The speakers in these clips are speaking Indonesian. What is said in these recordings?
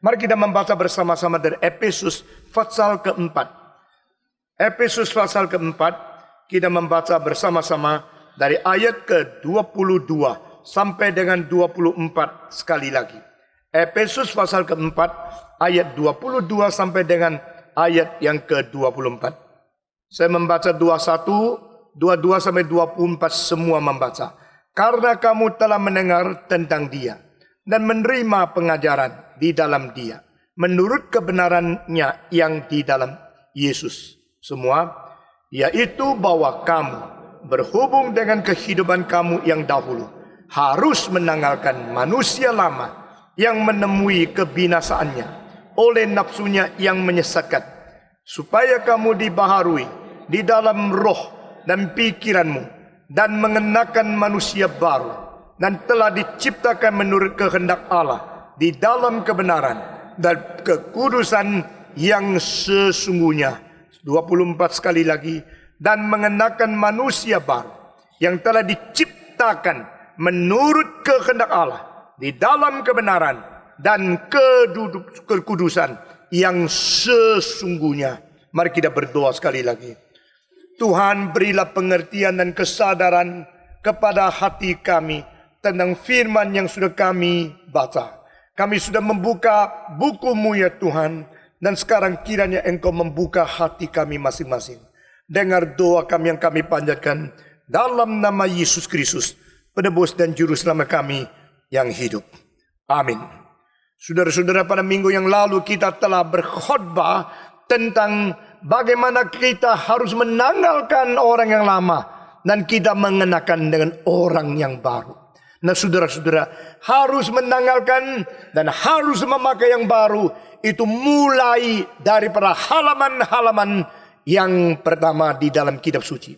Mari kita membaca bersama-sama dari Efesus pasal keempat. Efesus pasal keempat, kita membaca bersama-sama dari ayat ke-22 sampai dengan 24 sekali lagi. Efesus pasal keempat, ayat 22 sampai dengan ayat yang ke-24. Saya membaca 21, 22 sampai 24 semua membaca. Karena kamu telah mendengar tentang Dia dan menerima pengajaran di dalam Dia, menurut kebenarannya yang di dalam Yesus. Semua, yaitu bahwa kamu berhubung dengan kehidupan kamu yang dahulu, harus menanggalkan manusia lama yang menemui kebinasaannya oleh nafsunya yang menyesatkan, supaya kamu dibaharui di dalam roh dan pikiranmu, dan mengenakan manusia baru, dan telah diciptakan menurut kehendak Allah di dalam kebenaran dan kekudusan yang sesungguhnya. 24 sekali lagi. Dan mengenakan manusia baru yang telah diciptakan menurut kehendak Allah di dalam kebenaran dan kekudusan yang sesungguhnya. Mari kita berdoa sekali lagi. Tuhan, berilah pengertian dan kesadaran kepada hati kami tentang firman yang sudah kami baca. Kami sudah membuka buku-Mu ya Tuhan, dan sekarang kiranya Engkau membuka hati kami masing-masing. Dengar doa kami yang kami panjatkan dalam nama Yesus Kristus, penebus dan juru selamat kami yang hidup. Amin. Saudara-saudara, pada minggu yang lalu kita telah berkhotbah tentang bagaimana kita harus menanggalkan orang yang lama dan kita mengenakan dengan orang yang baru. Nah, saudara-saudara, harus menanggalkan dan harus memakai yang baru itu mulai daripada halaman-halaman yang pertama di dalam kitab suci.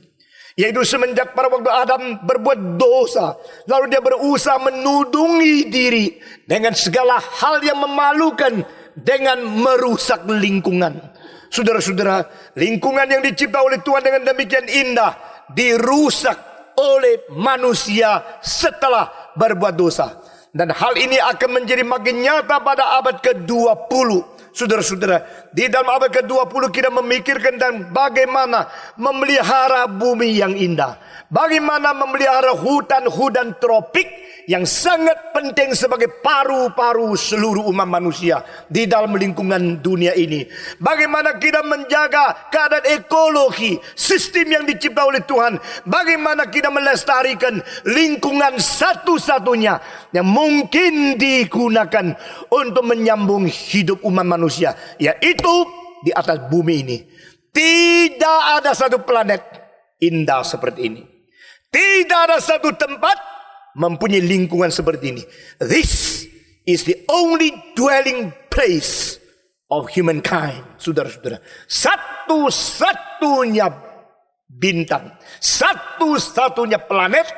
Yaitu semenjak pada waktu Adam berbuat dosa, lalu dia berusaha menudungi diri dengan segala hal yang memalukan dengan merusak lingkungan. Saudara-saudara, lingkungan yang dicipta oleh Tuhan dengan demikian indah dirusak oleh manusia setelah berbuat dosa. Dan hal ini akan menjadi makin nyata pada abad ke-20. Saudara-saudara, di dalam abad ke-20 kita memikirkan dan bagaimana memelihara bumi yang indah. Bagaimana memelihara hutan-hutan tropik yang sangat penting sebagai paru-paru seluruh umat manusia di dalam lingkungan dunia ini. Bagaimana kita menjaga keadaan ekologi, sistem yang dicipta oleh Tuhan. Bagaimana kita melestarikan lingkungan satu-satunya yang mungkin digunakan untuk menyambung hidup umat manusia, yaitu di atas bumi ini. Tidak ada satu planet indah seperti ini. Tidak ada satu tempat mempunyai lingkungan seperti ini. This is the only dwelling place of humankind. Saudara-saudara, satu-satunya bintang, satu-satunya planet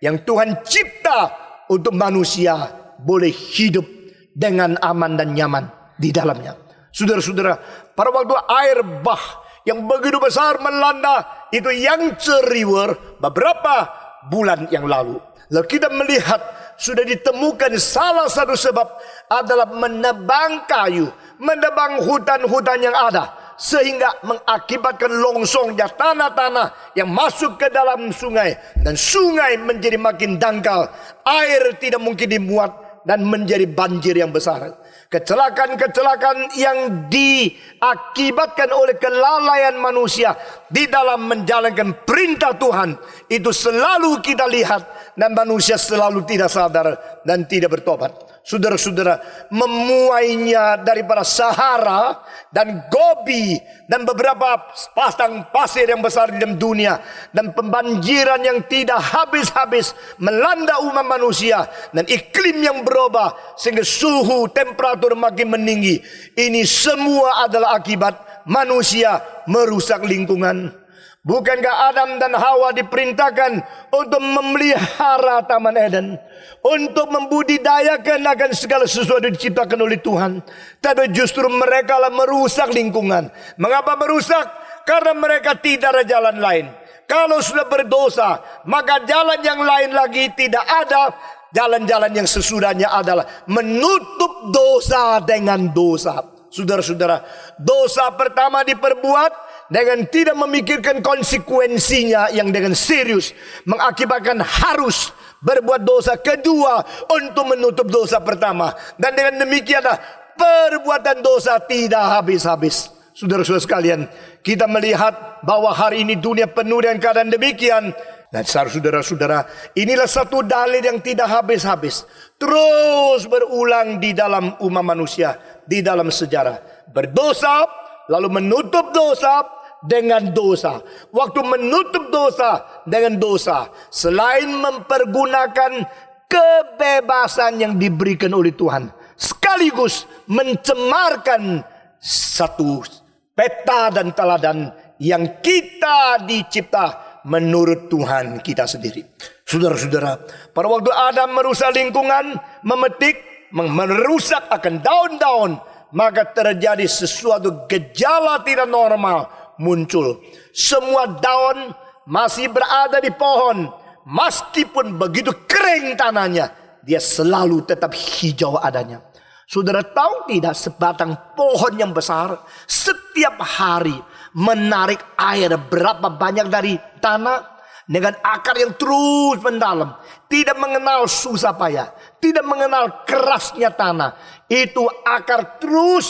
yang Tuhan cipta untuk manusia boleh hidup dengan aman dan nyaman di dalamnya. Saudara-saudara, pada waktu air bah yang begitu besar melanda itu Yangtze River beberapa bulan yang lalu. Lalu kita melihat sudah ditemukan salah satu sebab adalah menebang kayu, menebang hutan-hutan yang ada, sehingga mengakibatkan longsongnya tanah-tanah yang masuk ke dalam sungai, dan sungai menjadi makin dangkal, air tidak mungkin dimuat dan menjadi banjir yang besar. Kecelakaan-kecelakaan yang diakibatkan oleh kelalaian manusia di dalam menjalankan perintah Tuhan itu selalu kita lihat, dan manusia selalu tidak sadar dan tidak bertobat. Saudara-saudara, memuainya daripada Sahara dan Gobi dan beberapa pasang pasir yang besar di dalam dunia, dan pembanjiran yang tidak habis-habis melanda umat manusia, dan iklim yang berubah sehingga suhu temperatur makin meninggi. Ini semua adalah akibat manusia merusak lingkungan. Bukankah Adam dan Hawa diperintahkan untuk memelihara Taman Eden, untuk membudidayakan akan segala sesuatu diciptakan oleh Tuhan? Tapi justru mereka lah merusak lingkungan. Mengapa merusak? Karena mereka tidak ada jalan lain. Kalau sudah berdosa, maka jalan yang lain lagi tidak ada. jalan-jalan yang sesudahnya adalah menutup dosa dengan dosa. Saudara-saudara, dosa pertama diperbuat dengan tidak memikirkan konsekuensinya yang dengan serius, mengakibatkan harus berbuat dosa kedua untuk menutup dosa pertama. Dan dengan demikianlah perbuatan dosa tidak habis-habis. Saudara-saudara sekalian, kita melihat bahwa hari ini dunia penuh dengan keadaan demikian. Dan saudara-saudara, inilah satu dalil yang tidak habis-habis. Terus berulang di dalam umat manusia, di dalam sejarah. Berdosa, lalu menutup dosa dengan dosa. Waktu menutup dosa dengan dosa, selain mempergunakan kebebasan yang diberikan oleh Tuhan, sekaligus mencemarkan satu peta dan teladan yang kita dicipta menurut Tuhan kita sendiri. Saudara-saudara, pada waktu Adam merusak lingkungan, memetik, merusak akan daun-daun, maka terjadi sesuatu gejala tidak normal muncul. Semua daun masih berada di pohon, meskipun begitu kering tanahnya, dia selalu tetap hijau adanya. Saudara tahu tidak, sebatang pohon yang besar setiap hari menarik air berapa banyak dari tanah dengan akar yang terus mendalam, tidak mengenal susah payah, tidak mengenal kerasnya tanah. Itu akar terus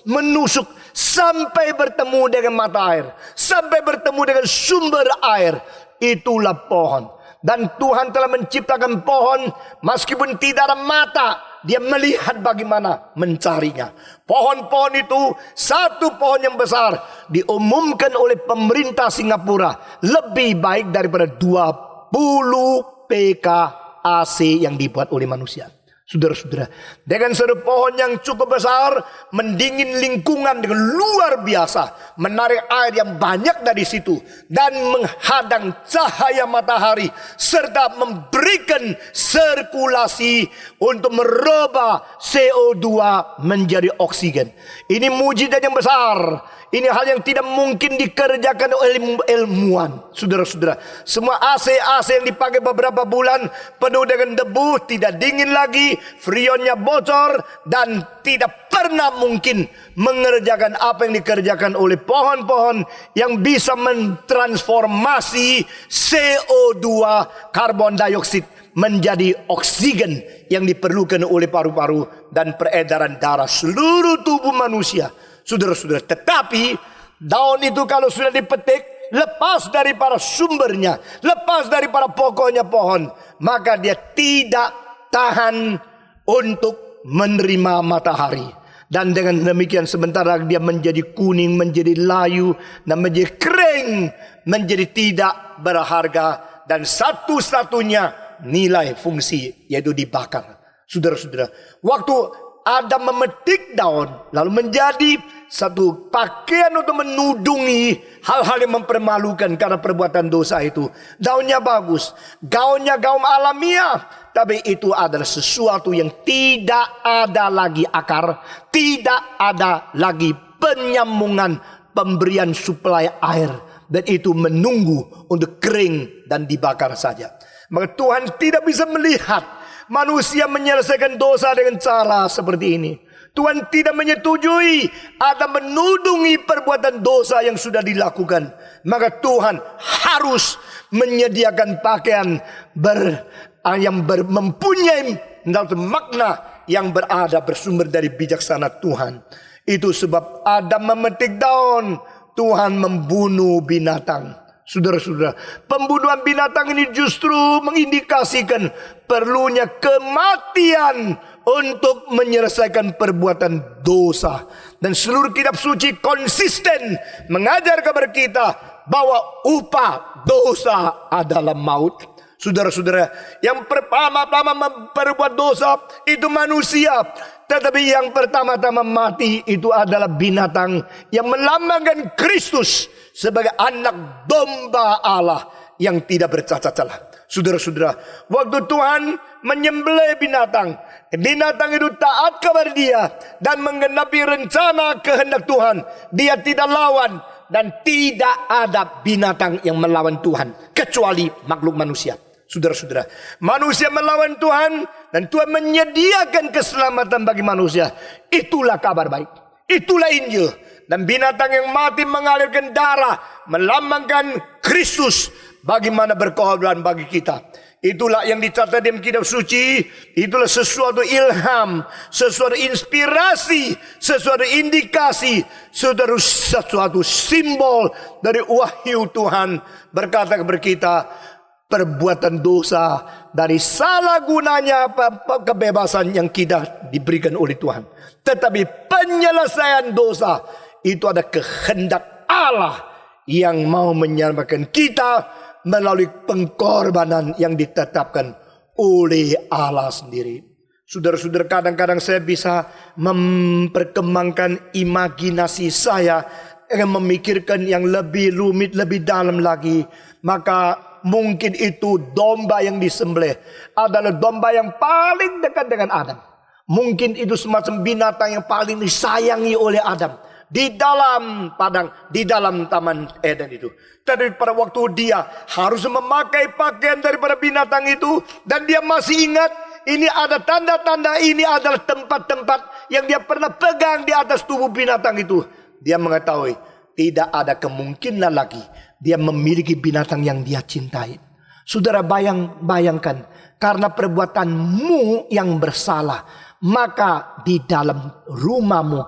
menusuk sampai bertemu dengan mata air, sampai bertemu dengan sumber air. Itulah pohon. Dan Tuhan telah menciptakan pohon, meskipun tidak ada mata, dia melihat bagaimana mencarinya. Pohon-pohon itu, satu pohon yang besar diumumkan oleh pemerintah Singapura lebih baik daripada 20 PK AC yang dibuat oleh manusia. Saudara-saudara, dengan satu pohon yang cukup besar, mendingin lingkungan dengan luar biasa, menarik air yang banyak dari situ, dan menghadang cahaya matahari, serta memberikan sirkulasi untuk merubah CO2 menjadi oksigen. Ini mujizat yang besar. Ini hal yang tidak mungkin dikerjakan oleh ilmuwan. Saudara-saudara, semua AC yang dipakai beberapa bulan penuh dengan debu, tidak dingin lagi, freonnya bocor, dan tidak pernah mungkin mengerjakan apa yang dikerjakan oleh pohon-pohon yang bisa mentransformasi CO2 karbon dioksida menjadi oksigen yang diperlukan oleh paru-paru dan peredaran darah seluruh tubuh manusia. Saudara-saudara, tetapi daun itu kalau sudah dipetik, lepas dari para sumbernya, lepas dari para pokoknya pohon, maka dia tidak tahan untuk menerima matahari. Dan dengan demikian sebentar lagi dia menjadi kuning, menjadi layu, dan menjadi kering, menjadi tidak berharga. Dan satu-satunya nilai fungsi yaitu dibakar. Saudara-saudara, waktu Adam memetik daun, lalu menjadi satu pakaian untuk menudungi hal-hal yang mempermalukan karena perbuatan dosa itu. Daunnya bagus, gaunnya gaun alamiah, tapi itu adalah sesuatu yang tidak ada lagi akar, tidak ada lagi penyambungan pemberian suplai air, dan itu menunggu untuk kering dan dibakar saja. Maka Tuhan tidak bisa melihat manusia menyelesaikan dosa dengan cara seperti ini. Tuhan tidak menyetujui atau menudungi perbuatan dosa yang sudah dilakukan. Maka Tuhan harus menyediakan pakaian yang mempunyai makna yang berada bersumber dari bijaksana Tuhan. Itu sebab Adam memetik daun, Tuhan membunuh binatang. Saudara-saudara, pembunuhan binatang ini justru mengindikasikan perlunya kematian untuk menyelesaikan perbuatan dosa. Dan seluruh kitab suci konsisten mengajar kepada kita bahwa upah dosa adalah maut. Saudara-saudara, yang pertama-tama memperbuat dosa itu manusia. Tetapi yang pertama-tama mati itu adalah binatang yang melambangkan Kristus sebagai anak domba Allah yang tidak bercacat celah. Saudara-saudara, waktu Tuhan menyembelih binatang, binatang itu taat kepada dia dan menggenapi rencana kehendak Tuhan. Dia tidak lawan, dan tidak ada binatang yang melawan Tuhan kecuali makhluk manusia. Saudara-saudara, manusia melawan Tuhan dan Tuhan menyediakan keselamatan bagi manusia. Itulah kabar baik. Itulah Injil. Dan binatang yang mati mengalirkan darah melambangkan Kristus. Bagaimana berkorban bagi kita. Itulah yang dicatat dalam kitab suci. Itulah sesuatu ilham, sesuatu inspirasi, sesuatu indikasi, sesuatu simbol dari wahyu Tuhan berkata kepada kita, perbuatan dosa dari salah gunanya kebebasan yang kita diberikan oleh Tuhan. Tetapi penyelesaian dosa itu ada kehendak Allah yang mau menyelamatkan kita melalui pengorbanan yang ditetapkan oleh Allah sendiri. Saudara-saudara, kadang-kadang saya bisa memperkembangkan imajinasi saya dengan memikirkan yang lebih rumit, lebih dalam lagi. Maka mungkin itu domba yang disembelih adalah domba yang paling dekat dengan Adam. Mungkin itu semacam binatang yang paling disayangi oleh Adam di dalam padang, di dalam taman Eden itu. Tapi pada waktu dia harus memakai pakaian daripada binatang itu, dan dia masih ingat ini ada tanda-tanda, ini adalah tempat-tempat yang dia pernah pegang di atas tubuh binatang itu. Dia mengetahui tidak ada kemungkinan lagi dia memiliki binatang yang dia cintai. Saudara, bayangkan, karena perbuatanmu yang bersalah, maka di dalam rumahmu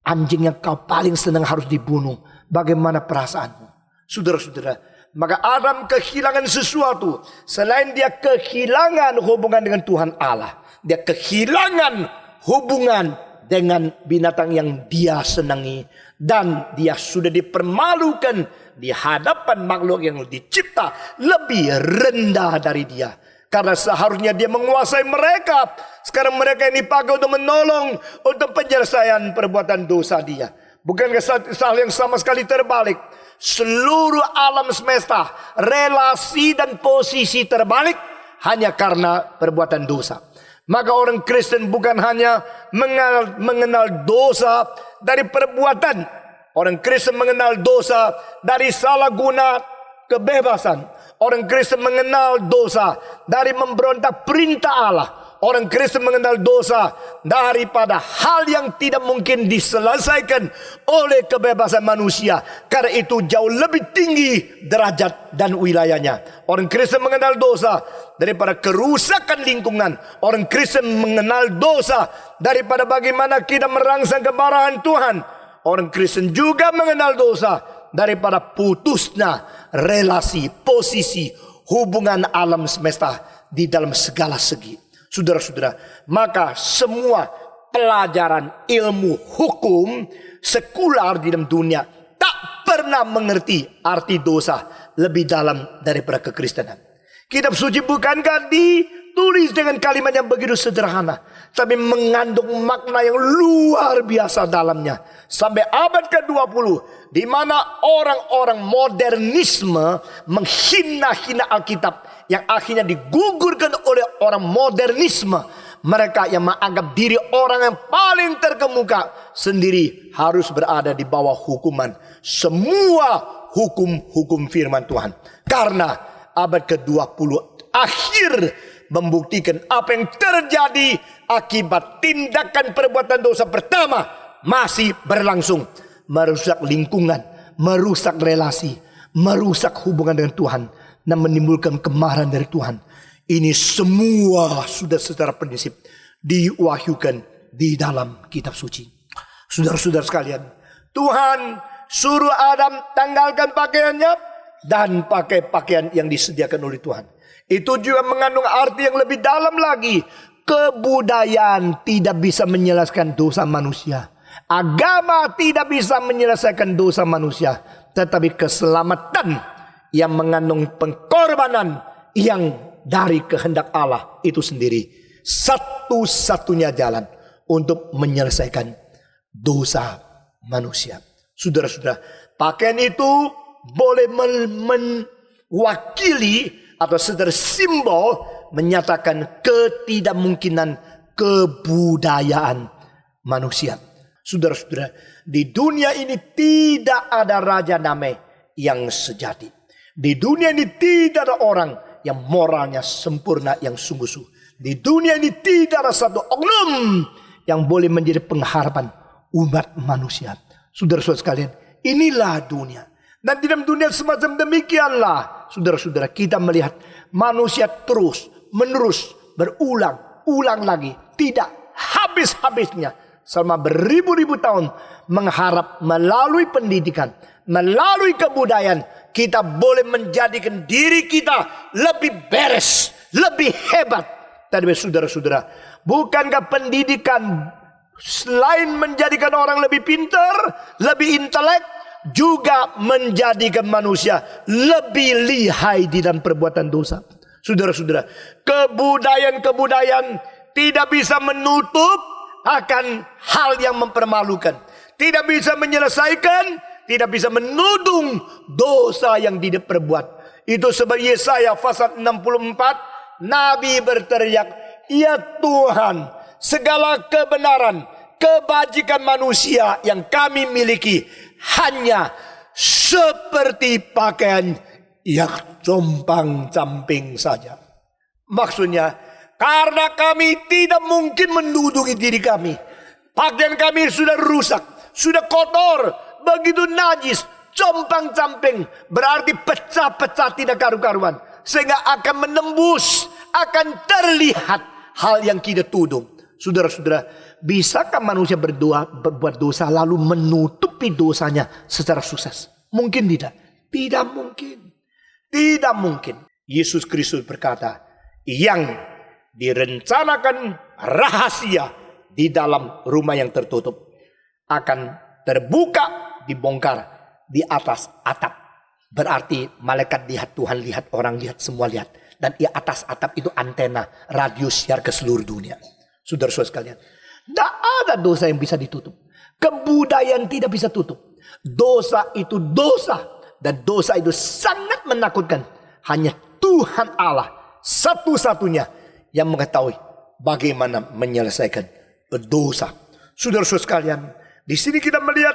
anjing yang kau paling senang harus dibunuh. Bagaimana perasaanmu? Saudara-saudara, maka Adam kehilangan sesuatu. Selain dia kehilangan hubungan dengan Tuhan Allah, dia kehilangan hubungan dengan binatang yang dia senangi. Dan dia sudah dipermalukan di hadapan makhluk yang dicipta lebih rendah dari dia. Karena seharusnya dia menguasai mereka. Sekarang mereka ini dipakai untuk menolong, untuk penyelesaian perbuatan dosa dia. Bukankah hal yang sama sekali terbalik? Seluruh alam semesta, relasi dan posisi terbalik hanya karena perbuatan dosa. Maka orang Kristen bukan hanya mengenal dosa dari perbuatan. Orang Kristen mengenal dosa dari salah guna kebebasan. Orang Kristen mengenal dosa dari memberontak perintah Allah. Orang Kristen mengenal dosa daripada hal yang tidak mungkin diselesaikan oleh kebebasan manusia. Karena itu jauh lebih tinggi derajat dan wilayahnya. Orang Kristen mengenal dosa daripada kerusakan lingkungan. Orang Kristen mengenal dosa daripada bagaimana kita merangsang kemarahan Tuhan. Orang Kristen juga mengenal dosa daripada putusnya relasi, posisi, hubungan alam semesta di dalam segala segi. Saudara-saudara, maka semua pelajaran ilmu hukum sekular di dalam dunia tak pernah mengerti arti dosa lebih dalam daripada kekristenan. Kitab suci bukankah ditulis dengan kalimat yang begitu sederhana, tapi mengandung makna yang luar biasa dalamnya. Sampai abad ke-20, di mana orang-orang modernisme menghina-hina Alkitab, yang akhirnya digugurkan oleh orang modernisme. Mereka yang menganggap diri orang yang paling terkemuka sendiri harus berada di bawah hukuman semua hukum-hukum firman Tuhan. Karena abad ke-20 akhir membuktikan apa yang terjadi akibat tindakan perbuatan dosa pertama masih berlangsung. Merusak lingkungan, merusak relasi, merusak hubungan dengan Tuhan, dan menimbulkan kemarahan dari Tuhan. Ini semua sudah secara prinsip diwahyukan di dalam kitab suci. Saudara-saudara sekalian, Tuhan suruh Adam tanggalkan pakaiannya dan pakai pakaian yang disediakan oleh Tuhan. Itu juga mengandung arti yang lebih dalam lagi. Kebudayaan tidak bisa menyelesaikan dosa manusia. Agama tidak bisa menyelesaikan dosa manusia. Tetapi keselamatan yang mengandung pengorbanan yang dari kehendak Allah itu sendiri satu-satunya jalan untuk menyelesaikan dosa manusia. Saudara-saudara, pakaian itu boleh mewakili atau secara simbol menyatakan ketidakmungkinan kebudayaan manusia. Saudara-saudara, di dunia ini tidak ada raja damai yang sejati. Di dunia ini tidak ada orang yang moralnya sempurna, yang sungguh-sungguh. Di dunia ini tidak ada satu oknum yang boleh menjadi pengharapan umat manusia. Saudara-saudara sekalian, inilah dunia. Dan di dalam dunia semacam demikianlah, saudara-saudara, kita melihat manusia terus menerus berulang lagi, tidak habis-habisnya selama beribu-ribu tahun mengharap melalui pendidikan, melalui kebudayaan, kita boleh menjadikan diri kita lebih beres, lebih hebat. Tapi saudara-saudara, bukankah pendidikan selain menjadikan orang lebih pintar, lebih intelek, juga menjadikan manusia lebih lihai di dalam perbuatan dosa? Saudara-saudara, kebudayaan tidak bisa menutup akan hal yang mempermalukan, tidak bisa menyelesaikan, tidak bisa menudung dosa yang diperbuat. Itu sebab Yesaya pasal 64, Nabi berteriak, "Ya Tuhan, segala kebenaran, kebajikan manusia yang kami miliki hanya seperti pakaian yang compang-camping saja." Maksudnya, karena kami tidak mungkin menudungi diri kami. Pakaian kami sudah rusak, sudah kotor, begitu najis, compang-camping, berarti pecah-pecah tidak karu-karuan. Sehingga akan menembus, akan terlihat hal yang kita tudung. Saudara-saudara, bisakah manusia berbuat dosa lalu menutupi dosanya secara sukses? Mungkin tidak. Tidak mungkin. Tidak mungkin. Yesus Kristus berkata, yang direncanakan rahasia di dalam rumah yang tertutup akan terbuka, dibongkar di atas atap. Berarti malaikat lihat, Tuhan lihat, orang lihat, semua lihat. Dan di atas atap itu antena radio siar ke seluruh dunia. Saudara-saudara sekalian, tidak ada dosa yang bisa ditutup. Kebudayaan tidak bisa tutup. Dosa itu dosa. Dan dosa itu sangat menakutkan. Hanya Tuhan Allah satu-satunya yang mengetahui bagaimana menyelesaikan dosa. Saudara-saudara sekalian, di sini kita melihat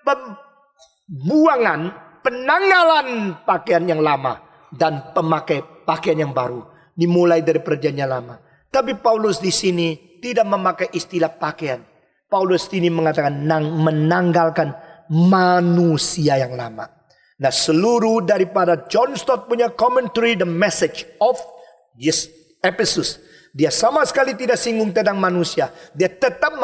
pembuangan, penanggalan pakaian yang lama dan pemakai pakaian yang baru. Dimulai dari perjanjian lama. Tapi Paulus di sini tidak memakai istilah pakaian. Paulus ini mengatakan menanggalkan manusia yang lama. Nah, seluruh daripada John Stott punya commentary The Message of Ephesus, dia sama sekali tidak singgung tentang manusia. Dia tetap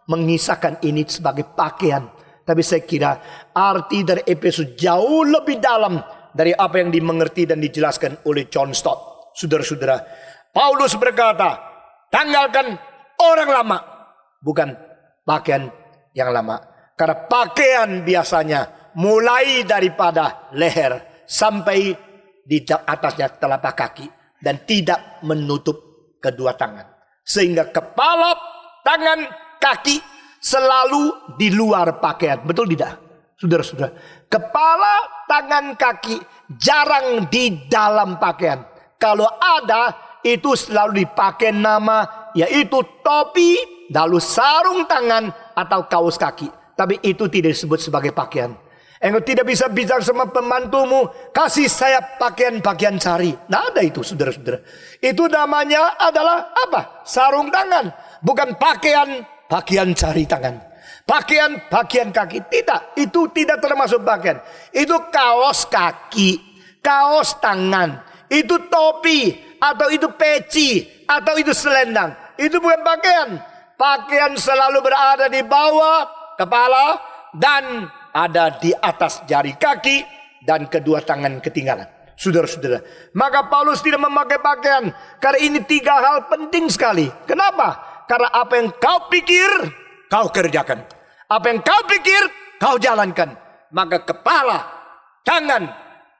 mengisahkan ini sebagai pakaian. Tapi saya kira arti dari Efesus jauh lebih dalam dari apa yang dimengerti dan dijelaskan oleh John Stott. Saudara-saudara, Paulus berkata, tanggalkan orang lama, bukan pakaian yang lama. Karena pakaian biasanya mulai daripada leher sampai di atasnya telapak kaki dan tidak menutup kedua tangan. Sehingga kepala, tangan, kaki selalu di luar pakaian. Betul tidak? Saudara-saudara, kepala, tangan, kaki jarang di dalam pakaian. Kalau ada, itu selalu dipakai nama, yaitu topi, lalu sarung tangan atau kaos kaki. Tapi itu tidak disebut sebagai pakaian. Engkau tidak bisa bicara sama pembantumu, kasih saya pakaian sari. Nah, ada itu, saudara-saudara. Itu namanya adalah apa? Sarung tangan. Bukan pakaian sari tangan. Pakaian kaki. Tidak, itu tidak termasuk pakaian. Itu kaos kaki, kaos tangan. Itu topi, atau itu peci, atau itu selendang. Itu bukan pakaian. Pakaian selalu berada di bawah kepala dan ada di atas jari kaki dan kedua tangan ketinggalan. Saudara-saudara, maka Paulus tidak memakai pakaian karena ini tiga hal penting sekali. Kenapa? Karena apa yang kau pikir, kau kerjakan. Apa yang kau pikir, kau jalankan. Maka kepala, tangan,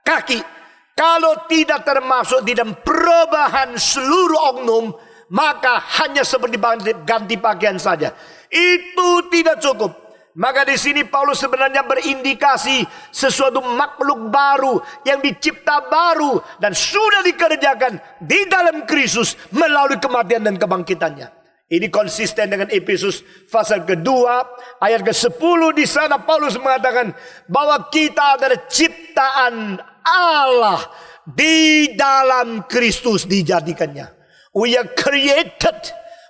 kaki, kalau tidak termasuk di dalam perubahan seluruh oknum, maka hanya seperti ganti pakaian saja. Itu tidak cukup. Maka di sini Paulus sebenarnya berindikasi sesuatu makhluk baru yang dicipta baru dan sudah dikerjakan di dalam Kristus melalui kematian dan kebangkitannya. Ini konsisten dengan Efesus pasal kedua ayat ke-10. Di sana Paulus mengatakan bahwa kita adalah ciptaan Allah di dalam Kristus dijadikannya. We are created.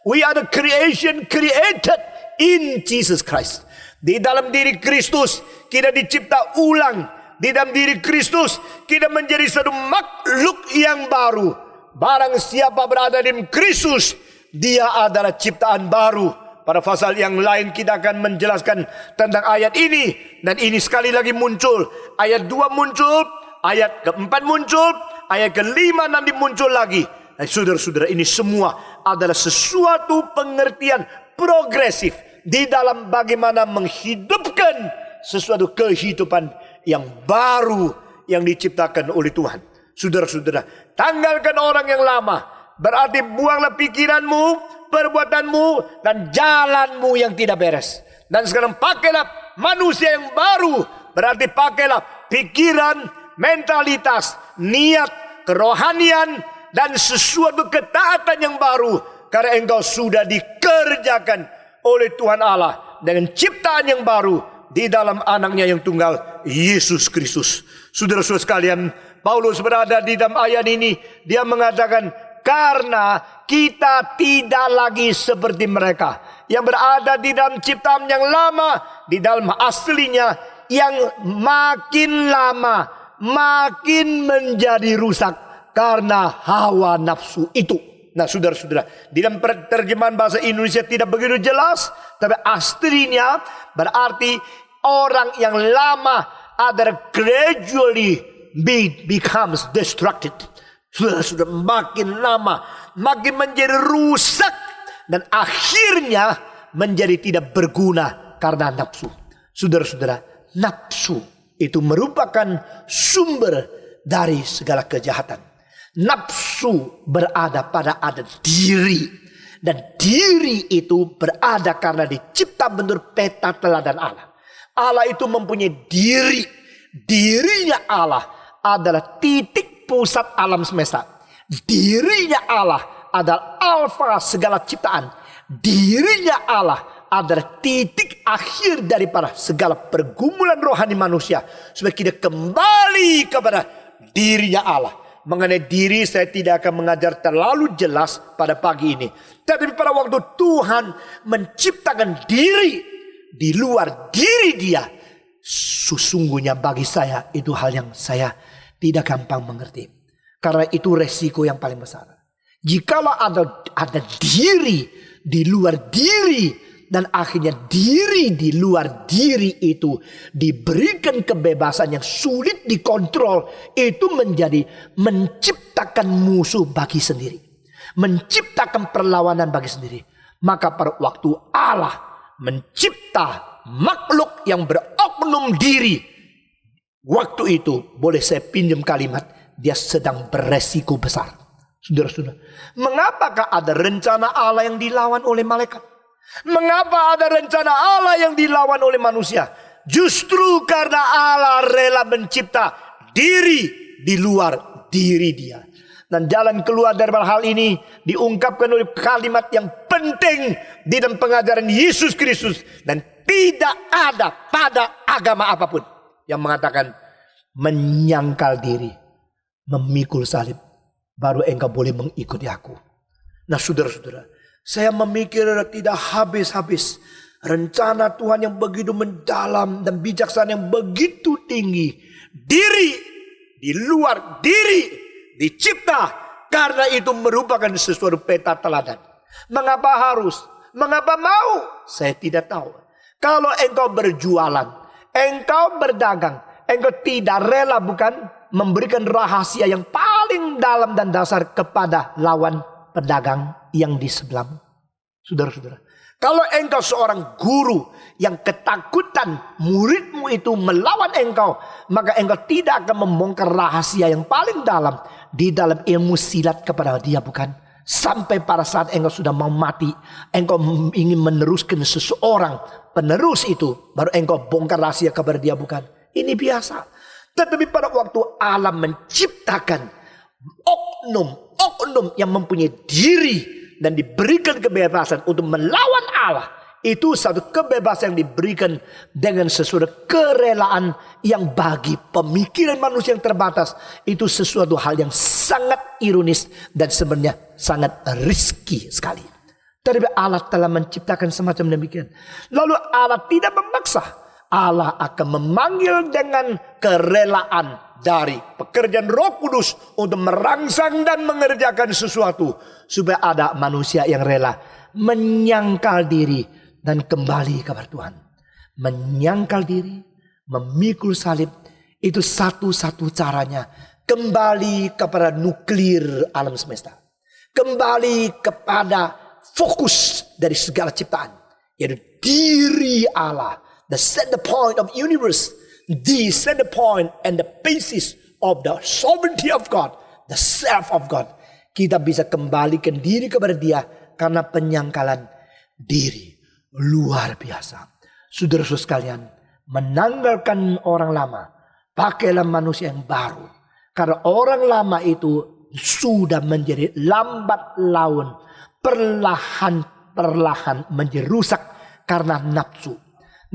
We are the creation created in Jesus Christ. Di dalam diri Kristus kita dicipta ulang. Di dalam diri Kristus kita menjadi satu makhluk yang baru. Barang siapa berada di Kristus, dia adalah ciptaan baru. Pada pasal yang lain kita akan menjelaskan tentang ayat ini. Dan ini sekali lagi muncul. Ayat 2 muncul, ayat keempat muncul, ayat kelima nanti muncul lagi. Nah, saudara-saudara, ini semua adalah sesuatu pengertian progresif di dalam bagaimana menghidupkan sesuatu kehidupan yang baru yang diciptakan oleh Tuhan. Saudara-saudara, tanggalkan orang yang lama. Berarti buanglah pikiranmu, perbuatanmu, dan jalanmu yang tidak beres. Dan sekarang pakailah manusia yang baru. Berarti pakailah pikiran, mentalitas, niat, kerohanian, dan sesuatu ketaatan yang baru. Karena engkau sudah dikerjakan oleh Tuhan Allah dengan ciptaan yang baru di dalam anaknya yang tunggal, Yesus Kristus. Saudara-saudara sekalian, Paulus berada di dalam ayat ini. Dia mengatakan, karena kita tidak lagi seperti mereka yang berada di dalam ciptaan yang lama, di dalam aslinya yang makin lama makin menjadi rusak karena hawa nafsu itu. Nah, saudara-saudara, di dalam terjemahan bahasa Indonesia tidak begitu jelas, tapi aslinya berarti orang yang lama adalah gradually becomes destructed. Sudah makin lama makin menjadi rusak dan akhirnya menjadi tidak berguna karena nafsu. Saudara-saudara, nafsu itu merupakan sumber dari segala kejahatan. Nafsu berada pada ada diri, dan diri itu berada karena dicipta menurut peta teladan Allah. Allah itu mempunyai diri. Dirinya Allah adalah titik pusat alam semesta. Dirinya Allah adalah alfa segala ciptaan. Dirinya Allah adalah titik akhir daripada segala pergumulan rohani manusia. Supaya kita kembali kepada dirinya Allah. Mengenai diri saya tidak akan mengajar terlalu jelas pada pagi ini. Tetapi pada waktu Tuhan menciptakan diri di luar diri dia, sesungguhnya bagi saya itu hal yang saya tidak gampang mengerti. Karena itu resiko yang paling besar. Jikalau ada diri di luar diri, dan akhirnya diri di luar diri itu diberikan kebebasan yang sulit dikontrol, itu menjadi menciptakan musuh bagi sendiri, menciptakan perlawanan bagi sendiri. Maka pada waktu Allah mencipta makhluk yang beroknum diri, waktu itu boleh saya pinjam kalimat, dia sedang beresiko besar. Saudara-saudara, mengapakah ada rencana Allah yang dilawan oleh malaikat? Mengapa ada rencana Allah yang dilawan oleh manusia? Justru karena Allah rela mencipta diri di luar diri dia. Dan jalan keluar dari hal ini diungkapkan oleh kalimat yang penting di dalam pengajaran Yesus Kristus. Dan tidak ada pada agama apapun yang mengatakan menyangkal diri, memikul salib, baru engkau boleh mengikuti aku. Nah, saudara-saudara, saya memikir tidak habis-habis rencana Tuhan yang begitu mendalam dan bijaksana yang begitu tinggi. Diri di luar diri dicipta karena itu merupakan sesuatu peta teladan. Mengapa harus? Mengapa mau? Saya tidak tahu. Kalau engkau berjualan, engkau berdagang, engkau tidak rela bukan memberikan rahasia yang paling dalam dan dasar kepada lawan pedagang yang di sebelahmu. Saudara-saudara, kalau engkau seorang guru yang ketakutan muridmu itu melawan engkau, maka engkau tidak akan membongkar rahasia yang paling dalam di dalam ilmu silat kepada dia, bukan? Sampai pada saat engkau sudah mau mati, engkau ingin meneruskan seseorang, penerus itu, baru engkau bongkar rahasia kepada dia, bukan? Ini biasa. Tetapi pada waktu Allah menciptakan oknum yang mempunyai diri dan diberikan kebebasan untuk melawan Allah, Itu satu kebebasan yang diberikan dengan sesuatu kerelaan yang bagi pemikiran manusia yang terbatas. Itu sesuatu hal yang sangat ironis dan sebenarnya sangat risky sekali. Tapi Allah telah menciptakan semacam demikian. Lalu Allah tidak memaksa. Allah akan memanggil dengan kerelaan dari pekerjaan Roh Kudus untuk merangsang dan mengerjakan sesuatu. Supaya ada manusia yang rela menyangkal diri dan kembali kepada Tuhan. Menyangkal diri, memikul salib, itu satu-satu caranya. Kembali kepada nuklir alam semesta. Kembali kepada fokus dari segala ciptaan. Yaitu diri Allah. The center point of universe. The center point and the basis of the sovereignty of God. The self of God. Kita bisa kembalikan diri kepada Dia karena penyangkalan diri. Luar biasa. Saudara-saudara sekalian, menanggalkan orang lama, pakailah manusia yang baru. Karena orang lama itu sudah menjadi lambat laun, perlahan-perlahan menjadi rusak karena nafsu.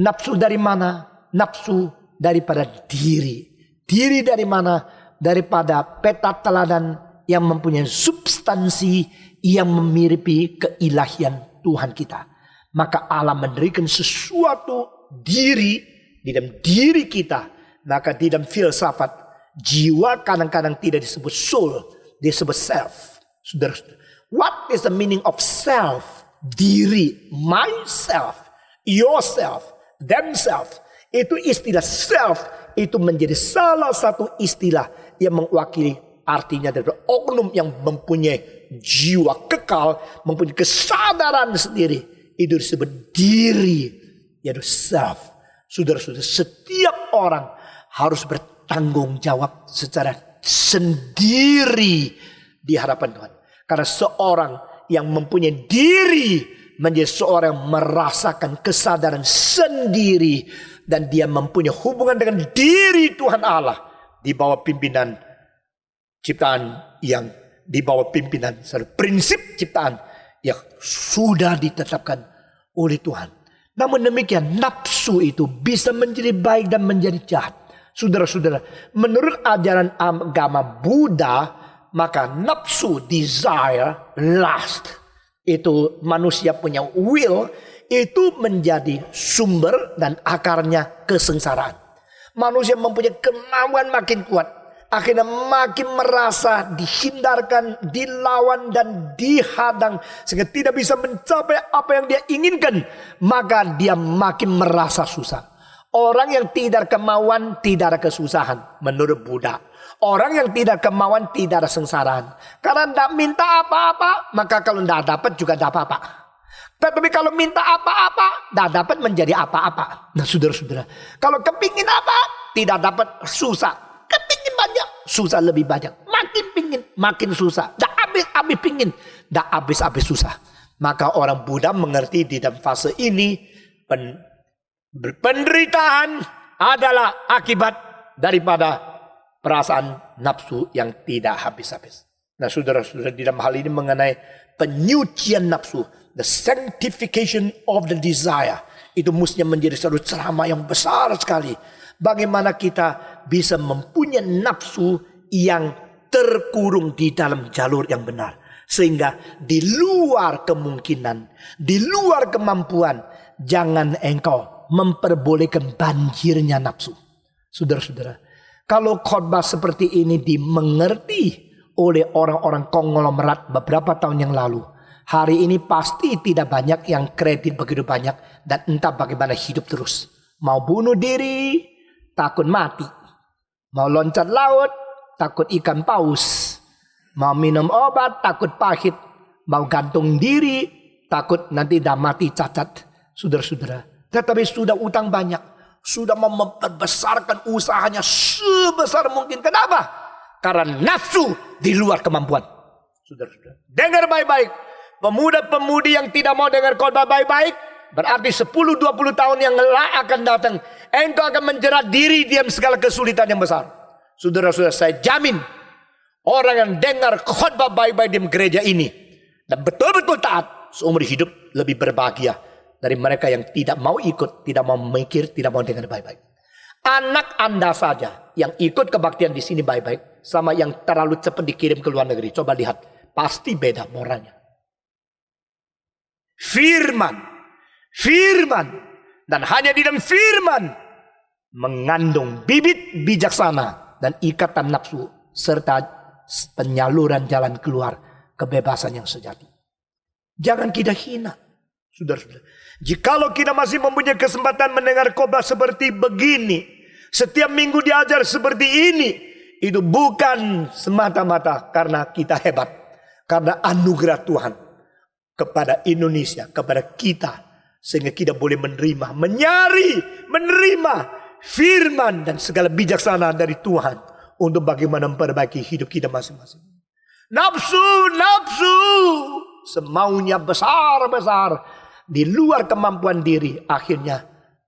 Nafsu dari mana? Nafsu daripada diri. Diri dari mana? Daripada peta teladan yang mempunyai substansi yang memiripi keilahian Tuhan kita. Maka Allah memberikan sesuatu diri di dalam diri kita. Maka di dalam filsafat jiwa kadang-kadang tidak disebut soul, disebut self. Saudara, what is the meaning of self? Diri, myself, yourself, themselves. Itu istilah self itu menjadi salah satu istilah yang mewakili artinya dari oknum yang mempunyai jiwa kekal, mempunyai kesadaran sendiri. Itu disebut diri, yaitu self. Saudara-saudara, setiap orang harus bertanggung jawab secara sendiri di hadapan Tuhan. Karena seorang yang mempunyai diri menjadi seorang yang merasakan kesadaran sendiri. Dan dia mempunyai hubungan dengan diri Tuhan Allah di bawah pimpinan ciptaan yang di bawah pimpinan prinsip ciptaan yang sudah ditetapkan oleh Tuhan. Namun demikian nafsu itu bisa menjadi baik dan menjadi jahat. Saudara-saudara, menurut ajaran agama Buddha, maka nafsu, desire, lust, itu manusia punya will, itu menjadi sumber dan akarnya kesengsaraan. Manusia mempunyai kemauan makin kuat. Akhirnya makin merasa dihindarkan, dilawan dan dihadang. Sehingga tidak bisa mencapai apa yang dia inginkan. Maka dia makin merasa susah. Orang yang tidak kemauan tidak ada kesusahan menurut Buddha. Orang yang tidak kemauan tidak ada sengsaraan. Karena tidak minta apa-apa, maka kalau tidak dapat juga tidak apa-apa. Tetapi kalau minta apa-apa, tidak dapat menjadi apa-apa. Nah saudara-saudara, kalau kepingin apa, tidak dapat susah. Kepingin banyak, susah lebih banyak. Makin pingin, makin susah. Dah habis-habis pingin, dah habis-habis susah. Maka orang Buddha mengerti di dalam fase ini, penderitaan adalah akibat daripada perasaan nafsu yang tidak habis-habis. Nah saudara-saudara, di dalam hal ini mengenai penyucian nafsu, the sanctification of the desire, itu mestinya menjadi satu ceramah yang besar sekali. Bagaimana kita bisa mempunyai nafsu yang terkurung di dalam jalur yang benar. Sehingga di luar kemungkinan, di luar kemampuan, jangan engkau memperbolehkan banjirnya nafsu. Saudara-saudara, kalau khotbah seperti ini dimengerti oleh orang-orang konglomerat beberapa tahun yang lalu, hari ini pasti tidak banyak yang kredit begitu banyak dan entah bagaimana hidup terus. Mau bunuh diri, takut mati. Mau loncat laut, takut ikan paus. Mau minum obat, takut pahit. Mau gantung diri, takut nanti dah mati cacat. Saudara-saudara, tetapi sudah utang banyak. Sudah memperbesarkan usahanya sebesar mungkin. Kenapa? Karena nafsu di luar kemampuan. Saudara-saudara, dengar baik-baik. Pemuda-pemudi yang tidak mau dengar khotbah baik-baik, berarti 10-20 tahun yang akan datang, engkau akan menjerat diri dalam segala kesulitan yang besar. Saudara-saudara, saya jamin orang yang dengar khotbah baik-baik di gereja ini dan betul-betul taat, seumur hidup lebih berbahagia dari mereka yang tidak mau ikut, tidak mau memikir, tidak mau dengar baik-baik. Anak Anda saja yang ikut kebaktian di sini baik-baik sama yang terlalu cepat dikirim ke luar negeri. Coba lihat, pasti beda moralnya. Firman, dan hanya di dalam firman mengandung bibit bijaksana dan ikatan nafsu serta penyaluran jalan keluar kebebasan yang sejati. Jangan kita hina, saudara-saudara. Jikalau kita masih mempunyai kesempatan mendengar khotbah seperti begini, setiap minggu diajar seperti ini, itu bukan semata-mata karena kita hebat, karena anugerah Tuhan kepada Indonesia, kepada kita, sehingga kita boleh menerima, menerima firman dan segala bijaksana dari Tuhan untuk bagaimana memperbaiki hidup kita masing-masing. Nafsu semaunya besar di luar kemampuan diri, akhirnya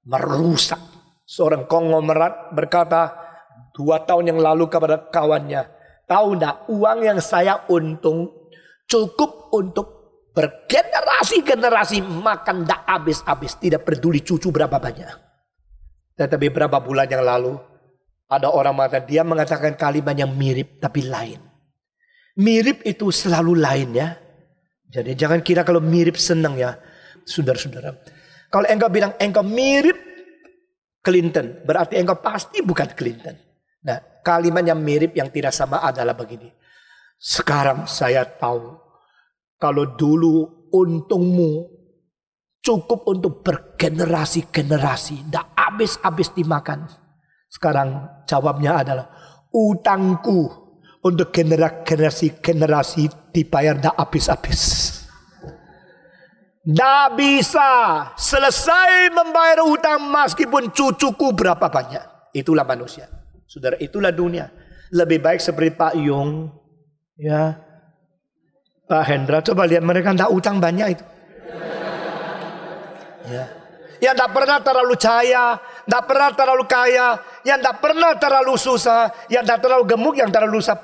merusak. Seorang konglomerat berkata 2 tahun yang lalu kepada kawannya, tahu enggak, uang yang saya untung cukup untuk bergenerasi-generasi makan enggak habis-habis, tidak peduli cucu berapa banyak. Tetapi berapa bulan yang lalu ada orang dia mengatakan kalimat yang mirip tapi lain. Mirip itu selalu lain ya. Jadi jangan kira kalau mirip senang ya. Saudara-saudara, kalau engkau bilang engkau mirip Clinton, berarti engkau pasti bukan Clinton. Nah, kalimat yang mirip yang tidak sama adalah begini. Sekarang saya tahu, kalau dulu untungmu cukup untuk bergenerasi-generasi, tidak habis-habis dimakan. Sekarang jawabnya adalah utangku untuk generasi-generasi dibayar tidak habis-habis. Tidak bisa selesai membayar utang meskipun cucuku berapa banyak. Itulah manusia. Saudara, itulah dunia. Lebih baik seperti Pak Yung, ya, Pak Hendra. Coba lihat mereka tidak utang banyak itu. Ya. Yang tidak pernah terlalu jaya, tidak pernah terlalu kaya, yang tidak pernah terlalu susah, yang tidak terlalu gemuk, yang terlalu susah,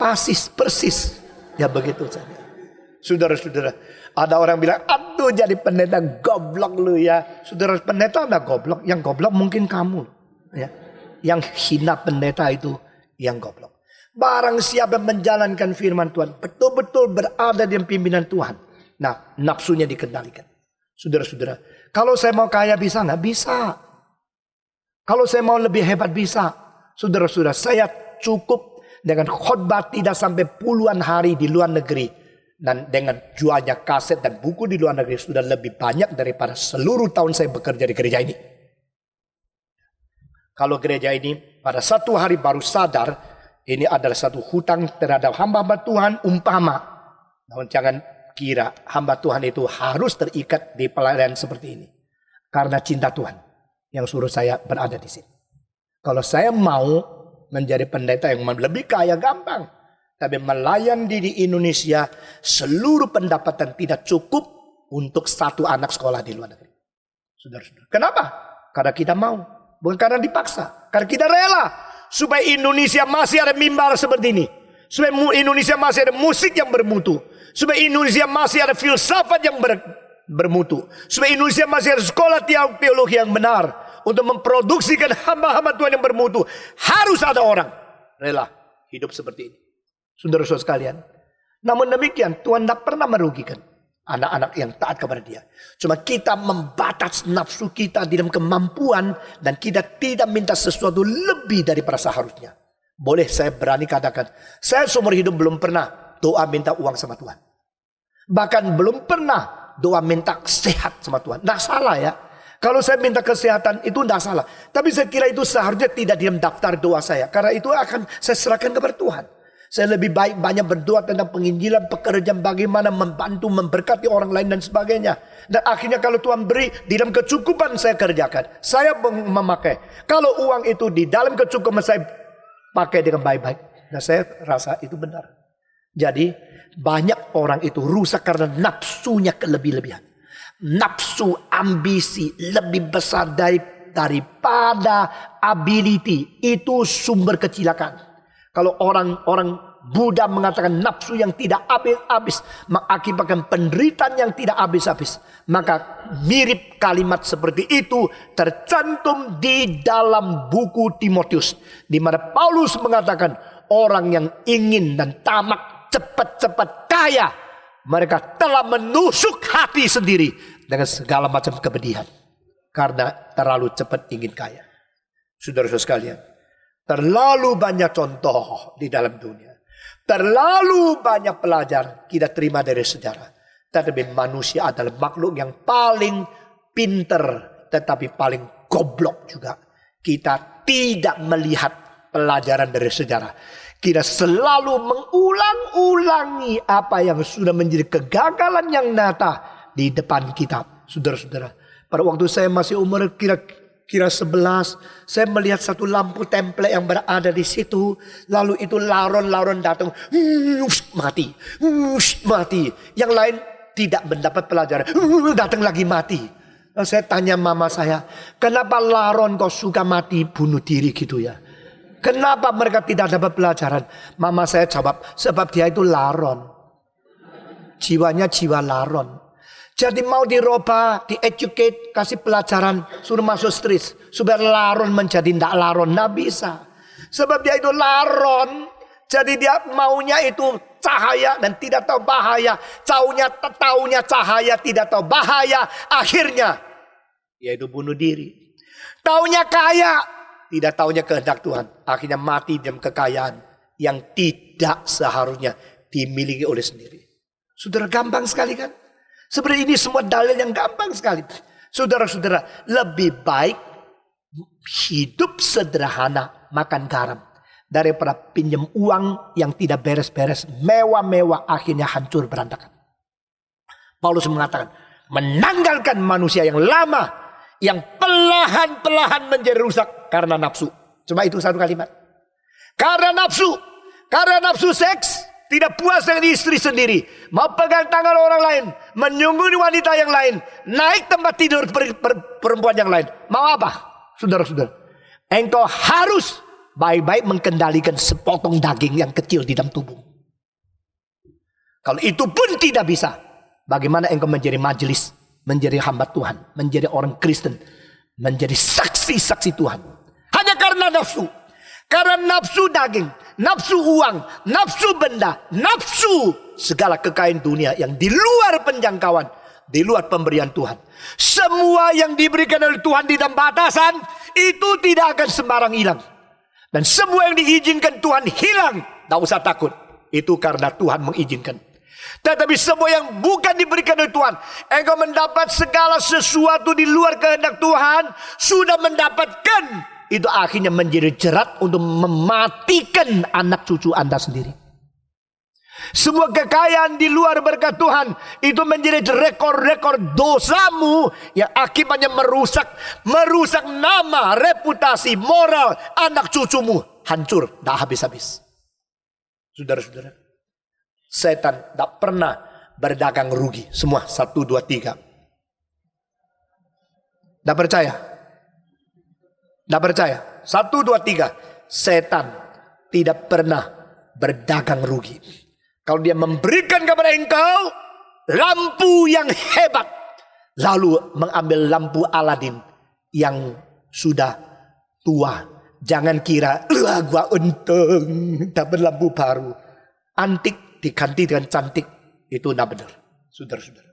persis. Ya begitu saja. Saudara-saudara, ada orang bilang, aduh jadi pendeta goblok lu ya. Saudara, pendeta ada goblok, yang goblok mungkin kamu. Ya. Yang hina pendeta itu yang goblok. Barang siapa menjalankan firman Tuhan, betul-betul berada di pimpinan Tuhan. Nah, nafsunya dikendalikan. Saudara-saudara, kalau saya mau kaya bisa nggak? Bisa. Kalau saya mau lebih hebat bisa. Saudara-saudara, saya cukup dengan khotbah tidak sampai puluhan hari di luar negeri. Dan dengan jualnya kaset dan buku di luar negeri sudah lebih banyak daripada seluruh tahun saya bekerja di gereja ini. Kalau gereja ini pada satu hari baru sadar, ini adalah satu hutang terhadap hamba-hamba Tuhan umpama. Namun jangan kira hamba Tuhan itu harus terikat di pelayanan seperti ini. Karena cinta Tuhan yang suruh saya berada di sini. Kalau saya mau menjadi pendeta yang lebih kaya gampang. Tapi melayan di Indonesia seluruh pendapatan tidak cukup untuk satu anak sekolah di luar negeri. Saudara-saudara. Kenapa? Karena kita mau. Bukan karena dipaksa. Karena kita rela. Supaya Indonesia masih ada mimbar seperti ini. Supaya Indonesia masih ada musik yang bermutu. Supaya Indonesia masih ada filsafat yang bermutu. Supaya Indonesia masih ada sekolah teologi yang benar. Untuk memproduksikan hamba-hamba Tuhan yang bermutu. Harus ada orang rela hidup seperti ini. Saudara-saudara sekalian. Namun demikian Tuhan tidak pernah merugikan anak-anak yang taat kepada Dia. Cuma kita membatas nafsu kita di dalam kemampuan. Dan kita tidak minta sesuatu lebih daripada seharusnya. Boleh saya berani katakan. Saya seumur hidup belum pernah doa minta uang sama Tuhan. Bahkan belum pernah doa minta sehat sama Tuhan. Tidak salah ya. Kalau saya minta kesehatan itu tidak salah. Tapi saya kira itu seharusnya tidak di dalam daftar doa saya. Karena itu akan saya serahkan kepada Tuhan. Saya lebih baik banyak berdoa tentang penginjilan, pekerjaan bagaimana membantu, memberkati orang lain dan sebagainya. Dan akhirnya kalau Tuhan beri, di dalam kecukupan saya kerjakan. Saya memakai. Kalau uang itu di dalam kecukupan saya pakai dengan baik-baik. Dan saya rasa itu benar. Jadi banyak orang itu rusak karena nafsunya kelebih-lebihan. Nafsu, ambisi lebih besar daripada ability. Itu sumber kecelakaan. Kalau orang Buddha mengatakan nafsu yang tidak habis-habis mengakibatkan penderitaan yang tidak habis-habis. Maka mirip kalimat seperti itu tercantum di dalam buku Timotius. Di mana Paulus mengatakan orang yang ingin dan tamak cepat-cepat kaya, mereka telah menusuk hati sendiri dengan segala macam kepedihan. Karena terlalu cepat ingin kaya. Saudara-saudara sekalian, terlalu banyak contoh di dalam dunia. Terlalu banyak pelajaran kita terima dari sejarah. Tetapi manusia adalah makhluk yang paling pinter, tetapi paling goblok juga. Kita tidak melihat pelajaran dari sejarah. Kita selalu mengulang-ulangi apa yang sudah menjadi kegagalan yang nyata di depan kita. Saudara-saudara, pada waktu saya masih umur kira 11, saya melihat satu lampu template yang berada di situ. Lalu itu laron-laron datang, mati. Yang lain tidak mendapat pelajaran, datang lagi mati. Lalu saya tanya mama saya, kenapa laron kok suka mati bunuh diri gitu ya? Kenapa mereka tidak dapat pelajaran? Mama saya jawab, sebab dia itu laron. Jiwanya jiwa laron. Jadi mau dirubah, di-educate, kasih pelajaran, suruh masuk street. Supaya laron menjadi tidak laron, tidak bisa. Sebab dia itu laron, jadi dia maunya itu cahaya dan tidak tahu bahaya. Taunya cahaya, tidak tahu bahaya. Akhirnya, yaitu bunuh diri. Taunya kaya, tidak taunya kehendak Tuhan. Akhirnya mati dalam kekayaan yang tidak seharusnya dimiliki oleh sendiri. Saudara, gampang sekali kan? Sebenarnya ini semua dalil yang gampang sekali. Saudara-saudara, lebih baik hidup sederhana, makan garam, daripada pinjam uang yang tidak beres-beres, mewah-mewah, akhirnya hancur berantakan. Paulus mengatakan, menanggalkan manusia yang lama, yang perlahan-perlahan menjadi rusak karena nafsu. Cuma itu satu kalimat. Karena nafsu seks. Tidak puas dengan istri sendiri. Mau pegang tangan orang lain. Menyungguni wanita yang lain. Naik tempat tidur perempuan yang lain. Mau apa? Saudara-saudara. Engkau harus baik-baik mengendalikan sepotong daging yang kecil di dalam tubuh. Kalau itu pun tidak bisa. Bagaimana engkau menjadi majelis. Menjadi hamba Tuhan. Menjadi orang Kristen. Menjadi saksi-saksi Tuhan. Hanya karena nafsu. Karena nafsu daging, nafsu uang, nafsu benda, nafsu segala kekayaan dunia yang di luar penjangkauan, di luar pemberian Tuhan. Semua yang diberikan oleh Tuhan di dalam batasan, itu tidak akan sembarang hilang. Dan semua yang diizinkan Tuhan hilang, tak usah takut. Itu karena Tuhan mengizinkan. Tetapi semua yang bukan diberikan oleh Tuhan, engkau mendapat segala sesuatu di luar kehendak Tuhan, sudah mendapatkan. Itu akhirnya menjadi jerat untuk mematikan anak cucu Anda sendiri. Semua kekayaan di luar berkat Tuhan itu menjadi rekor-rekor dosamu yang akibatnya merusak nama, reputasi, moral anak cucumu. Hancur, tak habis-habis. Saudara-saudara, setan tak pernah berdagang rugi. Semua 1, 2, 3. Tak percaya? Tidak percaya? 1, 2, 3. Setan tidak pernah berdagang rugi. Kalau dia memberikan kepada engkau lampu yang hebat, lalu mengambil lampu Aladin yang sudah tua, jangan kira, gua untung dapat lampu baru. Antik diganti dengan cantik, itu tidak benar. Saudara-saudara,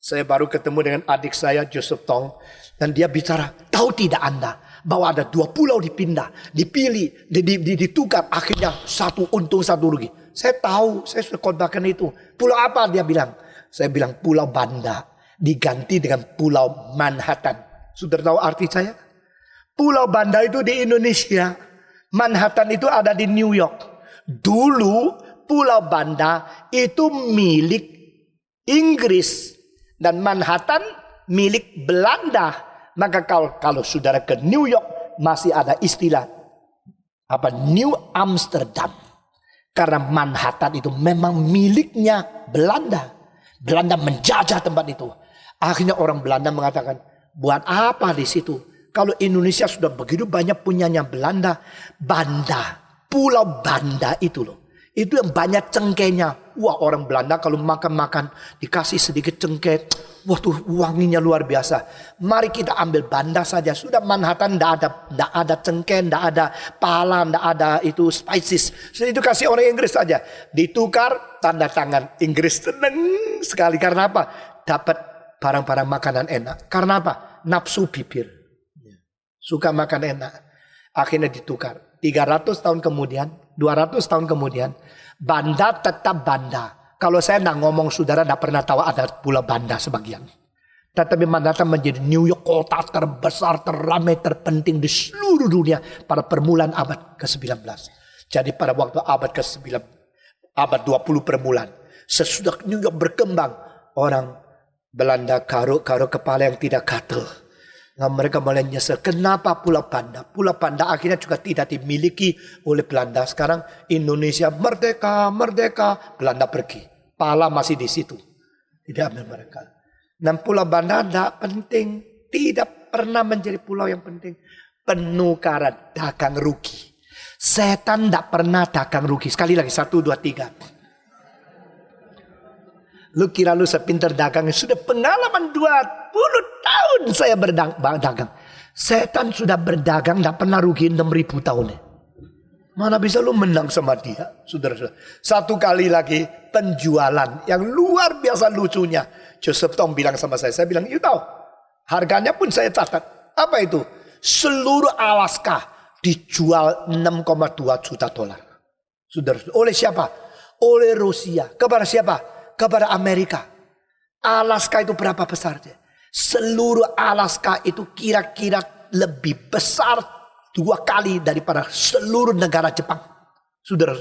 saya baru ketemu dengan adik saya Joseph Tong. Dan dia bicara, tahu tidak Anda bahwa ada 2 pulau dipindah, dipilih, ditukar, akhirnya 1 untung 1 rugi. Saya tahu, saya sudah khotbahkan itu. Pulau apa dia bilang? Saya bilang Pulau Banda diganti dengan Pulau Manhattan. Sudah tahu arti saya? Pulau Banda itu di Indonesia, Manhattan itu ada di New York. Dulu Pulau Banda itu milik Inggris dan Manhattan milik Belanda. Maka kalau saudara ke New York masih ada istilah New Amsterdam. Karena Manhattan itu memang miliknya Belanda. Belanda menjajah tempat itu. Akhirnya orang Belanda mengatakan, buat apa di situ? Kalau Indonesia sudah begitu banyak punyanya Belanda, Banda, Pulau Banda itu loh. Itu yang banyak cengkehnya. Wah, orang Belanda kalau makan-makan dikasih sedikit cengkeh. Wah, tuh wanginya luar biasa. Mari kita ambil Banda saja. Sudah Manhattan tidak ada cengkeh, tidak ada pala, tidak ada itu spices. Sudah itu kasih orang Inggris saja. Ditukar, tanda tangan. Inggris senang sekali. Karena apa? Dapat barang-barang makanan enak. Karena apa? Nafsu bibir. Suka makan enak. Akhirnya ditukar. 300 tahun kemudian, 200 tahun kemudian, Banda tetap Banda. Kalau saya tidak ngomong, saudara tidak pernah tahu ada Pulau Banda sebagian. Tetapi Manhattan menjadi New York, kota terbesar, terramai, terpenting di seluruh dunia pada permulaan abad ke-19. Jadi pada waktu abad ke-9, abad 20 permulaan, sesudah New York berkembang, orang Belanda karo kepala yang tidak gatel. Nah, mereka mulai nyesel. Kenapa Pulau Banda? Pulau Banda akhirnya juga tidak dimiliki oleh Belanda. Sekarang Indonesia merdeka, merdeka. Belanda pergi. Pala masih di situ. Tidak ambil mereka. Dan Pulau Banda tidak penting. Tidak pernah menjadi pulau yang penting. Penukaran dagang rugi. Setan tidak pernah dagang rugi. Sekali lagi, 1, 2, 3. Lu kira lu sepintar dagang, sudah pengalaman 20 tahun saya berdagang. Setan sudah berdagang, tidak pernah rugi 6.000 tahun. Mana bisa lu menang sama dia, saudara-saudara. Satu kali lagi penjualan yang luar biasa lucunya. Joseph Tong bilang sama saya bilang, you tahu, harganya pun saya catat. Apa itu? Seluruh Alaska dijual 6,2 juta dolar. Saudara-saudara, oleh siapa? Oleh Rusia. Kepada siapa? Kepada Amerika. Alaska itu berapa besarnya? Seluruh Alaska itu kira-kira lebih besar 2 kali daripada seluruh negara Jepang. Saudara,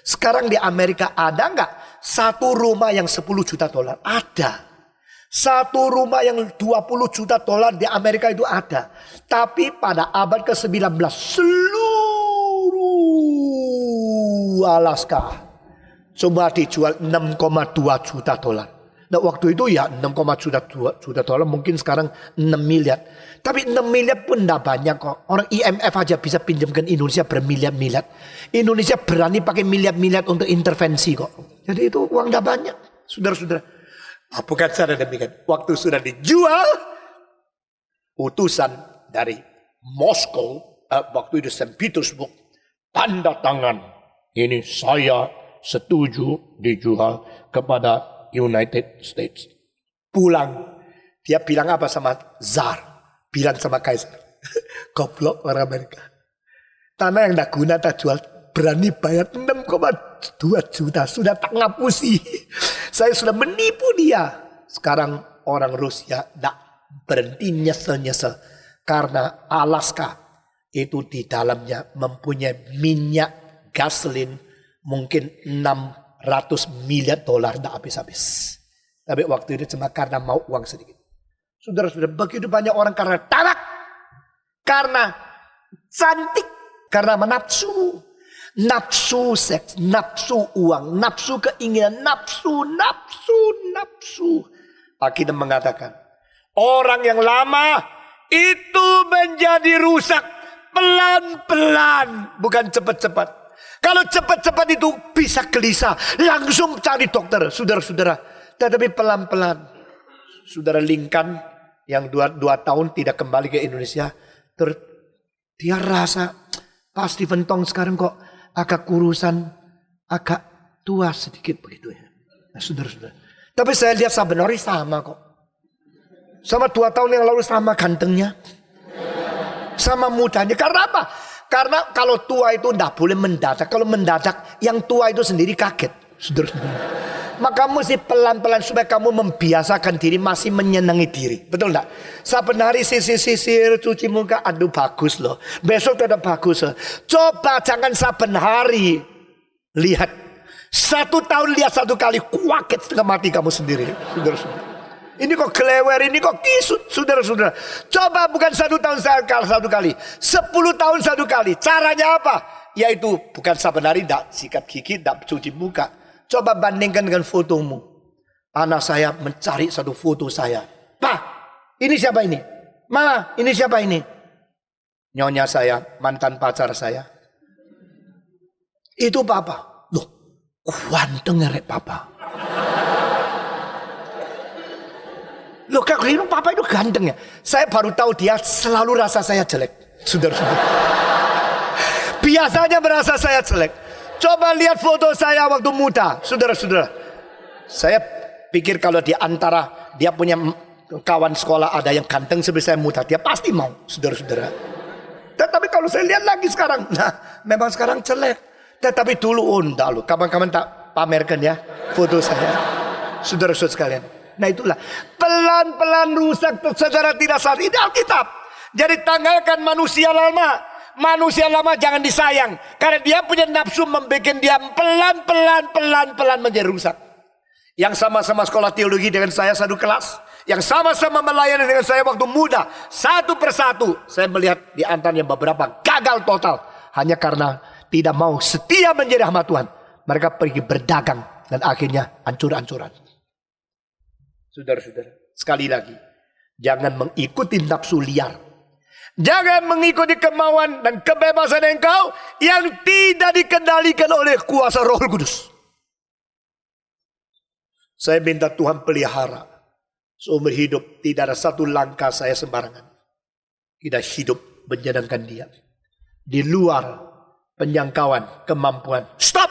sekarang di Amerika ada nggak satu rumah yang 10 juta dolar? Ada. Satu rumah yang 20 juta dolar di Amerika itu ada. Tapi pada abad ke-19 seluruh Alaska cuma dijual 6,2 juta dolar. Nah, waktu itu ya 6,2 juta dolar, mungkin sekarang 6 miliar. Tapi 6 miliar pun tidak banyak kok. Orang IMF aja bisa pinjamkan Indonesia bermiliar-miliar. Indonesia berani pakai miliar-miliar untuk intervensi kok. Jadi itu uang tidak banyak. Saudara-saudara. Bukan saja demikian. Waktu sudah dijual, utusan dari Moskow, waktu itu St. Petersburg, tanda tangan. Ini saya setuju dijual kepada United States. Pulang. Dia bilang apa sama Tsar? Bilang sama Kaisar. Goblok orang Amerika. Tanah yang tak guna tak jual. Berani bayar 6,2 juta. Sudah tak ngapusi. Saya sudah menipu dia. Sekarang orang Rusia tak berhenti nyesel-nyesel. Karena Alaska itu di dalamnya mempunyai minyak gasolin mungkin 600 miliar dolar tidak habis-habis. Tapi waktu itu cuma karena mau uang sedikit. Saudara-saudara, begitu banyak orang karena tamak, karena cantik, karena menafsu, nafsu seks, nafsu uang, nafsu keinginan, nafsu. Akhirnya mengatakan, orang yang lama itu menjadi rusak pelan-pelan, bukan cepat-cepat. Kalau cepat-cepat itu bisa gelisah. Langsung cari dokter. Saudara-saudara. Tetapi pelan-pelan. Saudara Lincoln yang 2 tahun tidak kembali ke Indonesia. Dia rasa Pak Stephen Tong sekarang kok agak kurusan. Agak tua sedikit begitu ya. Nah, saudara-saudara. Tapi saya lihat sebenarnya sama kok. Sama 2 tahun yang lalu sama gantengnya. Sama mudanya. Karena apa? Karena kalau tua itu tidak boleh mendadak. Kalau mendadak yang tua itu sendiri kaget. Saudara-saudara. Maka mesti pelan-pelan supaya kamu membiasakan diri masih menyenangi diri. Betul tidak? Saben hari sisir-sisir, cuci muka. Aduh bagus loh. Besok tetap bagus loh. Coba jangan saben hari. Lihat. 1 tahun lihat 1 kali. Kaget setengah mati kamu sendiri. Saudara-saudara. Ini kok gelewer, ini kok kisut, saudara-saudara. Coba bukan 1 tahun 1 kali. 10 tahun 1 kali. Caranya apa? Yaitu bukan saben hari tidak sikat gigi, tidak cuci muka. Coba bandingkan dengan fotomu. Anak saya mencari satu foto saya. Pak, ini siapa ini? Mama, ini siapa ini? Nyonya saya, mantan pacar saya. Itu papa. Loh, ganteng rek papa. Loh, kalau papa itu ganteng ya. Saya baru tahu dia selalu rasa saya jelek. Saudara-saudara. Biasanya merasa saya jelek. Coba lihat foto saya waktu muda. Saudara-saudara. Saya pikir kalau di antara dia punya kawan sekolah ada yang ganteng seperti saya muda, dia pasti mau. Saudara-saudara. Tetapi kalau saya lihat lagi sekarang. Nah, memang sekarang jelek. Tetapi dulu enggak loh. Kapan-kapan tak pamerkan ya foto saya. Saudara-saudara sekalian. Nah itulah pelan-pelan rusak secara tidak sadar. Ini Alkitab. Jadi tanggalkan manusia lama. Manusia lama jangan disayang. Karena dia punya nafsu membuat dia pelan-pelan menjadi rusak. Yang sama-sama sekolah teologi dengan saya satu kelas. Yang sama-sama melayani dengan saya waktu muda. Satu persatu. Saya melihat di antaranya beberapa gagal total. Hanya karena tidak mau setia menjadi hamba Tuhan. Mereka pergi berdagang. Dan akhirnya hancur-hancuran. Saudara-saudara, sekali lagi, jangan mengikuti nafsu liar. Jangan mengikuti kemauan dan kebebasan engkau yang tidak dikendalikan oleh kuasa Roh Kudus. Saya minta Tuhan pelihara seumur hidup tidak ada satu langkah saya sembarangan. Kita hidup menyenangkan Dia. Di luar penjangkauan kemampuan. Stop!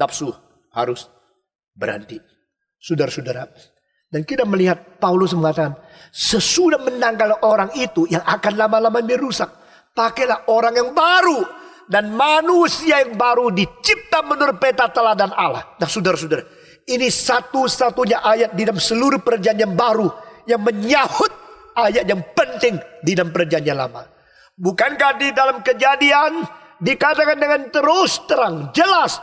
Nafsu harus berhenti. Saudara-saudara. Dan kita melihat Paulus mengatakan, sesudah menangkal orang itu yang akan lama-lama dirusak, pakailah orang yang baru. Dan manusia yang baru dicipta menurut peta teladan Allah. Nah saudara-saudara, ini satu-satunya ayat di dalam seluruh perjanjian baru yang menyahut ayat yang penting di dalam perjanjian lama. Bukankah di dalam Kejadian dikatakan dengan terus terang, jelas,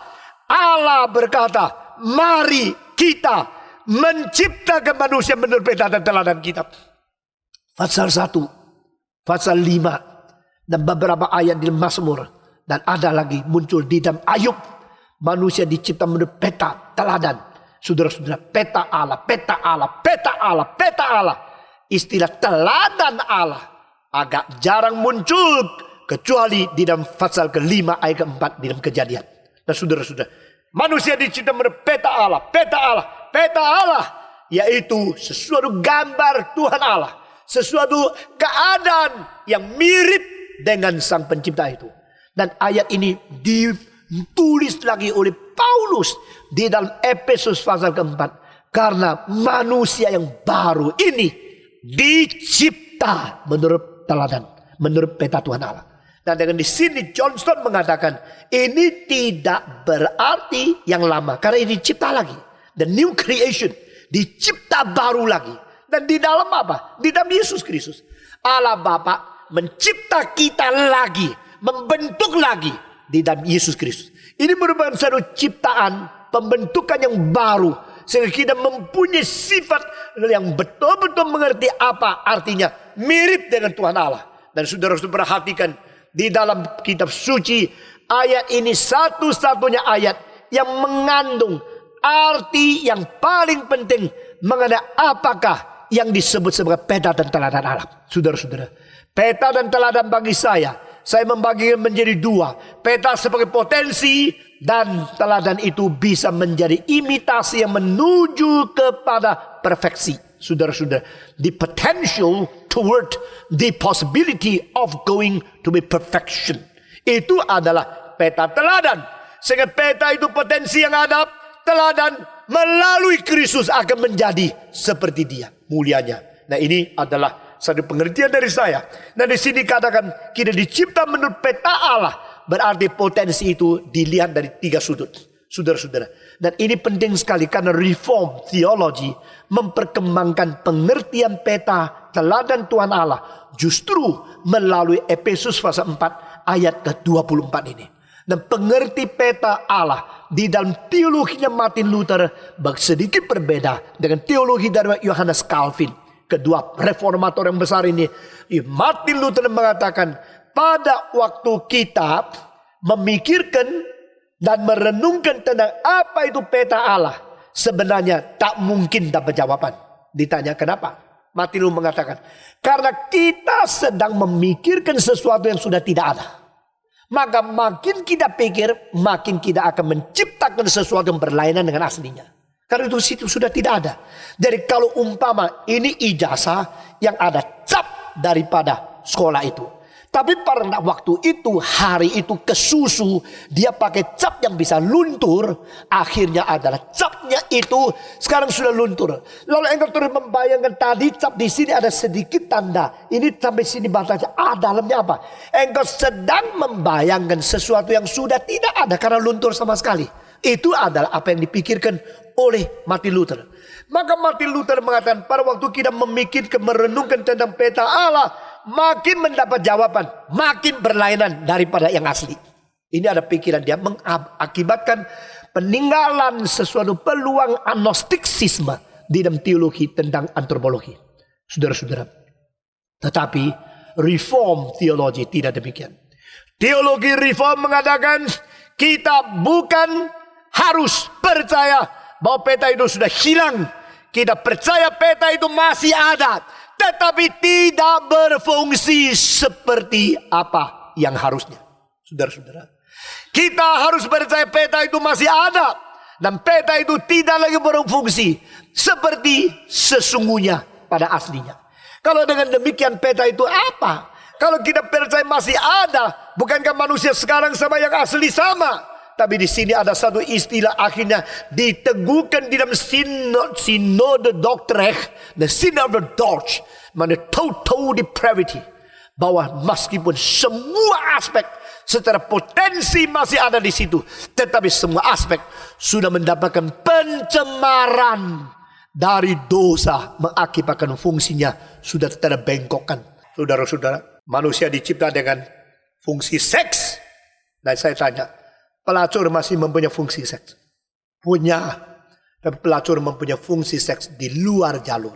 Allah berkata, mari kita menciptakan manusia menurut peta dan teladan kitab. Pasal 1, pasal 5, dan beberapa ayat di Mazmur. Dan ada lagi muncul di dalam Ayub. Manusia dicipta menurut peta teladan. Saudara-saudara, peta Allah, peta Allah, peta Allah, peta Allah. Istilah teladan Allah agak jarang muncul. Kecuali di dalam pasal ke-5 ayat ke-4 di dalam Kejadian. Dan saudara-saudara, manusia dicipta menurut peta Allah, peta Allah. Peta Allah yaitu sesuatu gambar Tuhan Allah. Sesuatu keadaan yang mirip dengan sang pencipta itu. Dan ayat ini ditulis lagi oleh Paulus di dalam Efesus pasal keempat. Karena manusia yang baru ini dicipta menurut teladan. Menurut peta Tuhan Allah. Dan dengan di sini Johnston mengatakan ini tidak berarti yang lama. Karena ini dicipta lagi. The new creation. Dicipta baru lagi. Dan di dalam apa? Di dalam Yesus Kristus. Allah Bapa mencipta kita lagi. Membentuk lagi. Di dalam Yesus Kristus. Ini merupakan satu ciptaan. Pembentukan yang baru. Sehingga kita mempunyai sifat yang betul-betul mengerti apa artinya. Mirip dengan Tuhan Allah. Dan saudara-saudara perhatikan. Di dalam kitab suci. Ayat ini satu-satunya ayat. Yang mengandung arti yang paling penting mengenai apakah yang disebut sebagai peta dan teladan Allah. Saudara-saudara, peta dan teladan bagi saya membaginya menjadi dua. Peta sebagai potensi dan teladan itu bisa menjadi imitasi yang menuju kepada perfeksi. Saudara-saudara, the potential toward the possibility of going to be perfection. Itu adalah peta teladan. Sehingga peta itu potensi yang ada. Teladan melalui Kristus akan menjadi seperti Dia mulianya. Nah ini adalah satu pengertian dari saya. Nah di sini katakan kita dicipta menurut peta Allah, berarti potensi itu dilihat dari tiga sudut, saudara-saudara. Dan ini penting sekali karena reform theology memperkembangkan pengertian peta teladan Tuhan Allah justru melalui Efesus pasal 4 ayat ke-24 ini. Dan pengerti peta Allah di dalam teologinya Martin Luther sedikit berbeda dengan teologi dari Johannes Calvin. Kedua reformator yang besar ini. Martin Luther mengatakan pada waktu kita memikirkan dan merenungkan tentang apa itu peta Allah, sebenarnya tak mungkin dapat jawaban. Ditanya kenapa? Martin Luther mengatakan karena kita sedang memikirkan sesuatu yang sudah tidak ada. Maka makin kita pikir, makin kita akan menciptakan sesuatu yang berlainan dengan aslinya. Karena itu situ sudah tidak ada. Jadi kalau umpama ini ijazah yang ada cap daripada sekolah itu. Tapi pada waktu itu, hari itu kesusu, dia pakai cap yang bisa luntur. Akhirnya adalah capnya itu sekarang sudah luntur. Lalu engkau terus membayangkan tadi cap di sini ada sedikit tanda. Ini sampai sini batasnya. Dalamnya apa? Engkau sedang membayangkan sesuatu yang sudah tidak ada karena luntur sama sekali. Itu adalah apa yang dipikirkan oleh Martin Luther. Maka Martin Luther mengatakan pada waktu kita memikirkan, merenungkan tentang peta Allah, makin mendapat jawaban, makin berlainan daripada yang asli. Ini ada pikiran dia mengakibatkan peninggalan sesuatu peluang agnostisisme di dalam teologi tentang antropologi. Saudara-saudara. Tetapi reform teologi tidak demikian. Teologi reform mengatakan kita bukan harus percaya bahwa peta itu sudah hilang. Kita percaya peta itu masih ada, tetapi tidak berfungsi seperti apa yang harusnya. Saudara-saudara, kita harus percaya peta itu masih ada, dan peta itu tidak lagi berfungsi seperti sesungguhnya pada aslinya. Kalau dengan demikian peta itu apa? Kalau kita percaya masih ada, bukankah manusia sekarang sama yang asli sama? Tapi di sini ada satu istilah akhirnya diteguhkan di dalam Synode Dordrecht, the Synode of Dordrecht, mana total depravity, bahwa meskipun semua aspek secara potensi masih ada di situ, tetapi semua aspek sudah mendapatkan pencemaran dari dosa, mengakibatkan fungsinya sudah terbengkokkan. Saudara-saudara, manusia dicipta dengan fungsi seks, dan saya tanya, pelacur masih mempunyai fungsi seks? Punya. Dan pelacur mempunyai fungsi seks di luar jalur.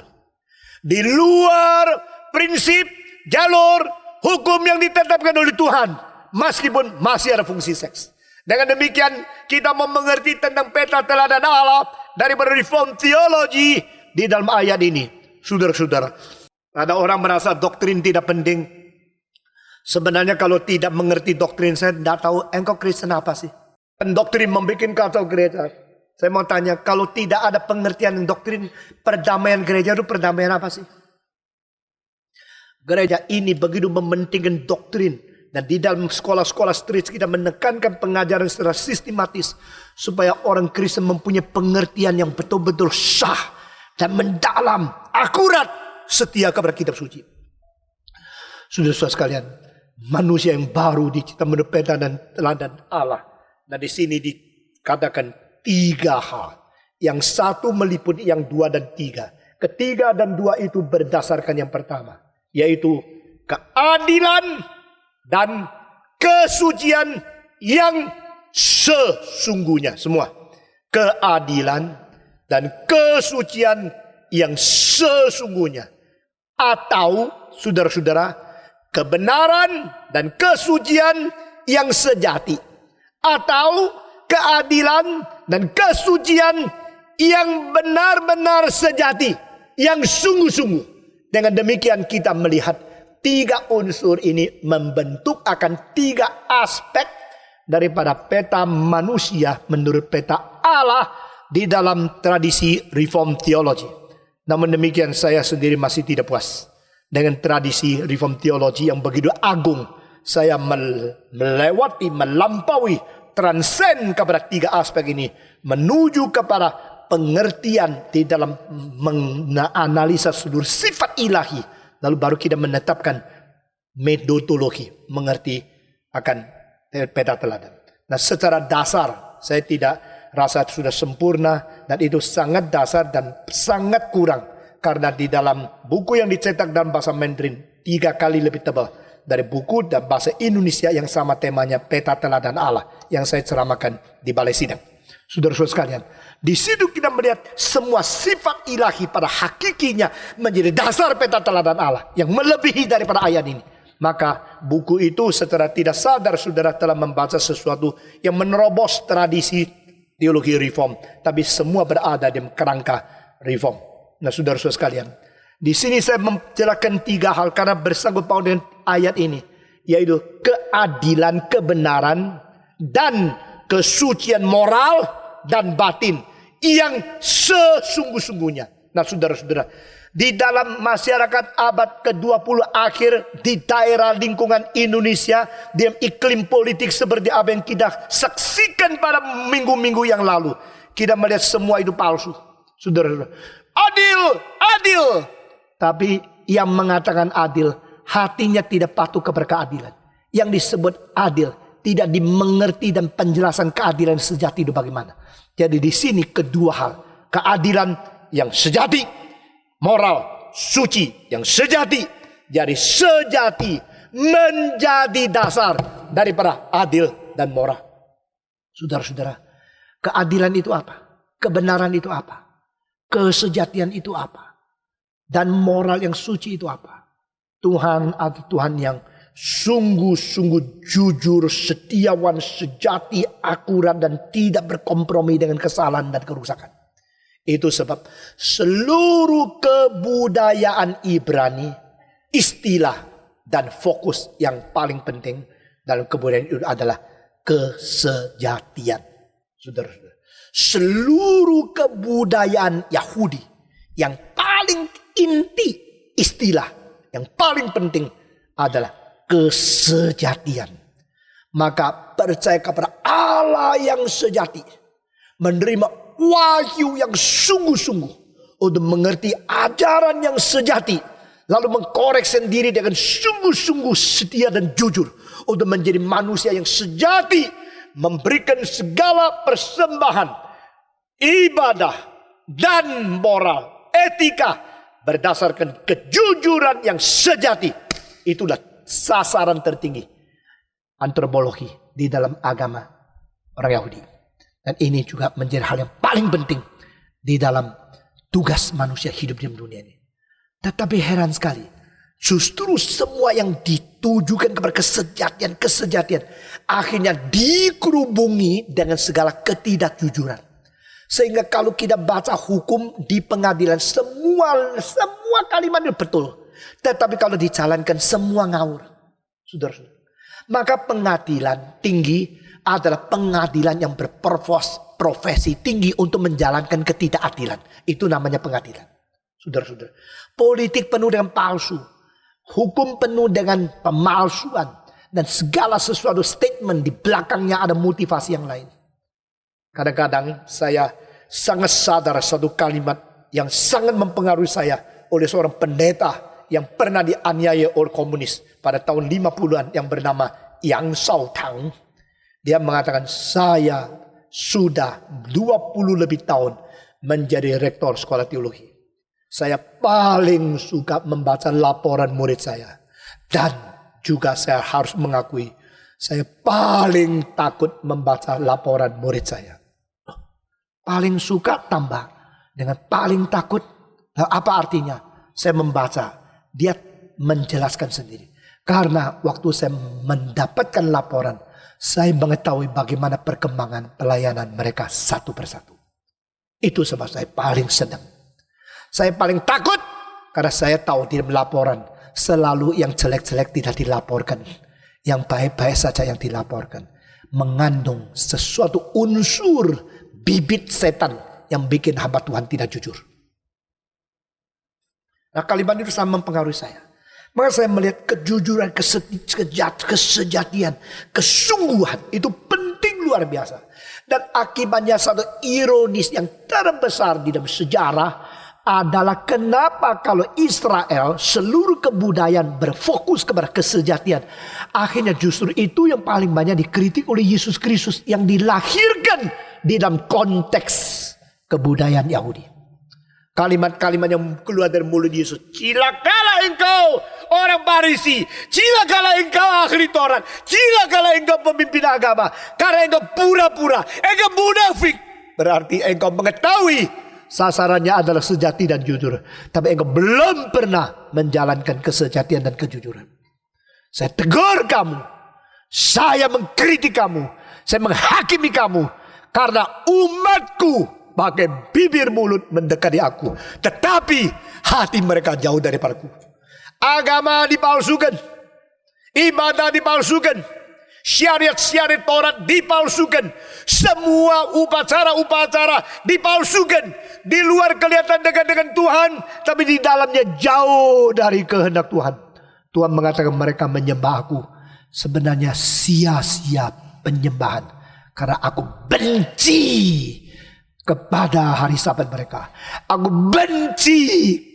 Di luar prinsip, jalur, hukum yang ditetapkan oleh Tuhan. Meskipun masih ada fungsi seks. Dengan demikian kita mengerti tentang peta teladan Allah dari reform teologi di dalam ayat ini. Saudara-saudara, ada orang merasa doktrin tidak penting. Sebenarnya kalau tidak mengerti doktrin, saya tidak tahu engkau Kristen apa sih. Dan doktrin membuat kacau gereja. Saya mau tanya, kalau tidak ada pengertian doktrin, perdamaian gereja itu perdamaian apa sih? Gereja ini begitu mementingkan doktrin. Dan di dalam sekolah-sekolah street kita menekankan pengajaran secara sistematis. Supaya orang Kristen mempunyai pengertian yang betul-betul sah dan mendalam, akurat, setia kepada kitab suci. Saudara-saudara sekalian, manusia yang baru dicipta menurut peta dan teladan Allah. Nah di sini dikatakan 3 hal. Yang satu meliputi yang 2 dan 3. Ketiga dan 2 itu berdasarkan yang pertama. Yaitu keadilan dan kesucian yang sesungguhnya. Semua. Keadilan dan kesucian yang sesungguhnya. Atau saudara-saudara, kebenaran dan kesucian yang sejati. Atau keadilan dan kesucian yang benar-benar sejati. Yang sungguh-sungguh. Dengan demikian kita melihat 3 unsur ini membentuk akan 3 aspek daripada peta manusia menurut peta Allah di dalam tradisi reform teologi. Namun demikian saya sendiri masih tidak puas dengan tradisi reform teologi yang begitu agung. Saya melewati, melampaui, transcend kepada 3 aspek ini. Menuju kepada pengertian di dalam menganalisa seluruh sifat ilahi. Lalu baru kita menetapkan metodologi. Mengerti akan peta teladan. Nah secara dasar saya tidak rasa sudah sempurna. Dan itu sangat dasar dan sangat kurang. Karena di dalam buku yang dicetak dalam bahasa Mandarin 3 kali lebih tebal dari buku dan bahasa Indonesia yang sama temanya peta teladan Allah yang saya ceramahkan di Balai Sidang. Saudara-saudara sekalian, di situ kita melihat semua sifat ilahi pada hakikinya menjadi dasar peta teladan Allah yang melebihi daripada ayat ini. Maka buku itu secara tidak sadar saudara telah membaca sesuatu yang menerobos tradisi teologi reform, tapi semua berada di kerangka reform. Nah saudara-saudara sekalian, di sini saya menjelaskan 3 hal karena bersangkut paut dengan ayat ini. yaitu keadilan, kebenaran, dan kesucian moral dan batin yang sesungguh-sungguhnya. Nah saudara-saudara, di dalam masyarakat abad ke-20 akhir, di daerah lingkungan Indonesia, di iklim politik seperti apa yang kita saksikan pada minggu-minggu yang lalu, kita melihat semua itu palsu. Saudara-saudara, adil. Tapi yang mengatakan adil, hatinya tidak patuh kepada keadilan. Yang disebut adil tidak dimengerti, dan penjelasan keadilan sejati itu bagaimana. Jadi di sini kedua hal, keadilan yang sejati, moral suci yang sejati. Jadi sejati menjadi dasar daripada adil dan moral. Saudara-saudara, keadilan itu apa? Kebenaran itu apa? Kesejatian itu apa? Dan moral yang suci itu apa? Tuhan adalah Tuhan yang sungguh-sungguh jujur, setiawan, sejati, akurat, dan tidak berkompromi dengan kesalahan dan kerusakan. Itu sebab seluruh kebudayaan Ibrani, istilah dan fokus yang paling penting dalam kebudayaan itu adalah kesejatian. Saudara-saudara, seluruh kebudayaan Yahudi yang paling inti, istilah yang paling penting adalah kesejatian. Maka percaya kepada Allah yang sejati, menerima wahyu yang sungguh-sungguh untuk mengerti ajaran yang sejati, lalu mengkoreksi diri dengan sungguh-sungguh setia dan jujur untuk menjadi manusia yang sejati, memberikan segala persembahan, ibadah, dan moral, etika berdasarkan kejujuran yang sejati. Itulah sasaran tertinggi antropologi di dalam agama orang Yahudi. Dan ini juga menjadi hal yang paling penting di dalam tugas manusia hidup di dunia ini. Tetapi heran sekali, justru semua yang ditujukan kepada kesejatian akhirnya dikerubungi dengan segala ketidakjujuran. Sehingga kalau kita baca hukum di pengadilan, semua kalimat itu betul. Tetapi kalau dijalankan semua ngawur. Saudara-saudara, maka pengadilan tinggi adalah pengadilan yang berprofesi tinggi untuk menjalankan ketidakadilan. Itu namanya pengadilan. Saudara-saudara, politik penuh dengan palsu, hukum penuh dengan pemalsuan, dan segala sesuatu statement di belakangnya ada motivasi yang lain. Kadang-kadang saya sangat sadar satu kalimat yang sangat mempengaruhi saya oleh seorang pendeta yang pernah dianiaya oleh komunis pada tahun 50-an yang bernama Yang Shaotang. Dia mengatakan, saya sudah 20 lebih tahun menjadi rektor sekolah teologi. Saya paling suka membaca laporan murid saya. Dan juga saya harus mengakui, saya paling takut membaca laporan murid saya. Paling suka tambah dengan paling takut. Apa artinya? Saya membaca, dia menjelaskan sendiri. Karena waktu saya mendapatkan laporan, saya mengetahui bagaimana perkembangan pelayanan mereka satu persatu. Itu sebab saya paling senang. Saya paling takut karena saya tahu di laporan selalu yang jelek-jelek tidak dilaporkan. Yang baik-baik saja yang dilaporkan. Mengandung sesuatu unsur bibit setan yang bikin hamba Tuhan tidak jujur. Nah, kalimat itu sangat mempengaruhi saya. Maka saya melihat kejujuran, kesejatian, kesungguhan itu penting luar biasa. Dan akibatnya satu ironis yang terbesar di dalam sejarah adalah kenapa kalau Israel seluruh kebudayaan berfokus kepada kesejatian. Akhirnya justru itu yang paling banyak dikritik oleh Yesus Kristus yang dilahirkan di dalam konteks kebudayaan Yahudi. Kalimat-kalimat yang keluar dari mulut Yesus. Cilakalah engkau orang Farisi. Cilakalah engkau ahli Taurat. Cilakalah engkau pemimpin agama. Karena engkau pura-pura. Engkau munafik. Berarti engkau mengetahui sasarannya adalah sejati dan jujur. Tapi engkau belum pernah menjalankan kesejatian dan kejujuran. Saya tegur kamu. Saya mengkritik kamu. Saya menghakimi kamu. Karena umatku pakai bibir mulut mendekati aku, tetapi hati mereka jauh daripadaku. Agama dipalsukan. Ibadah dipalsukan. Syariat-syariat Taurat dipalsukan. Semua upacara-upacara dipalsukan. Di luar kelihatan dekat dengan Tuhan, tapi di dalamnya jauh dari kehendak Tuhan. Tuhan mengatakan mereka menyembah aku. Sebenarnya sia-sia penyembahan. Karena aku benci kepada hari Sabat mereka. Aku benci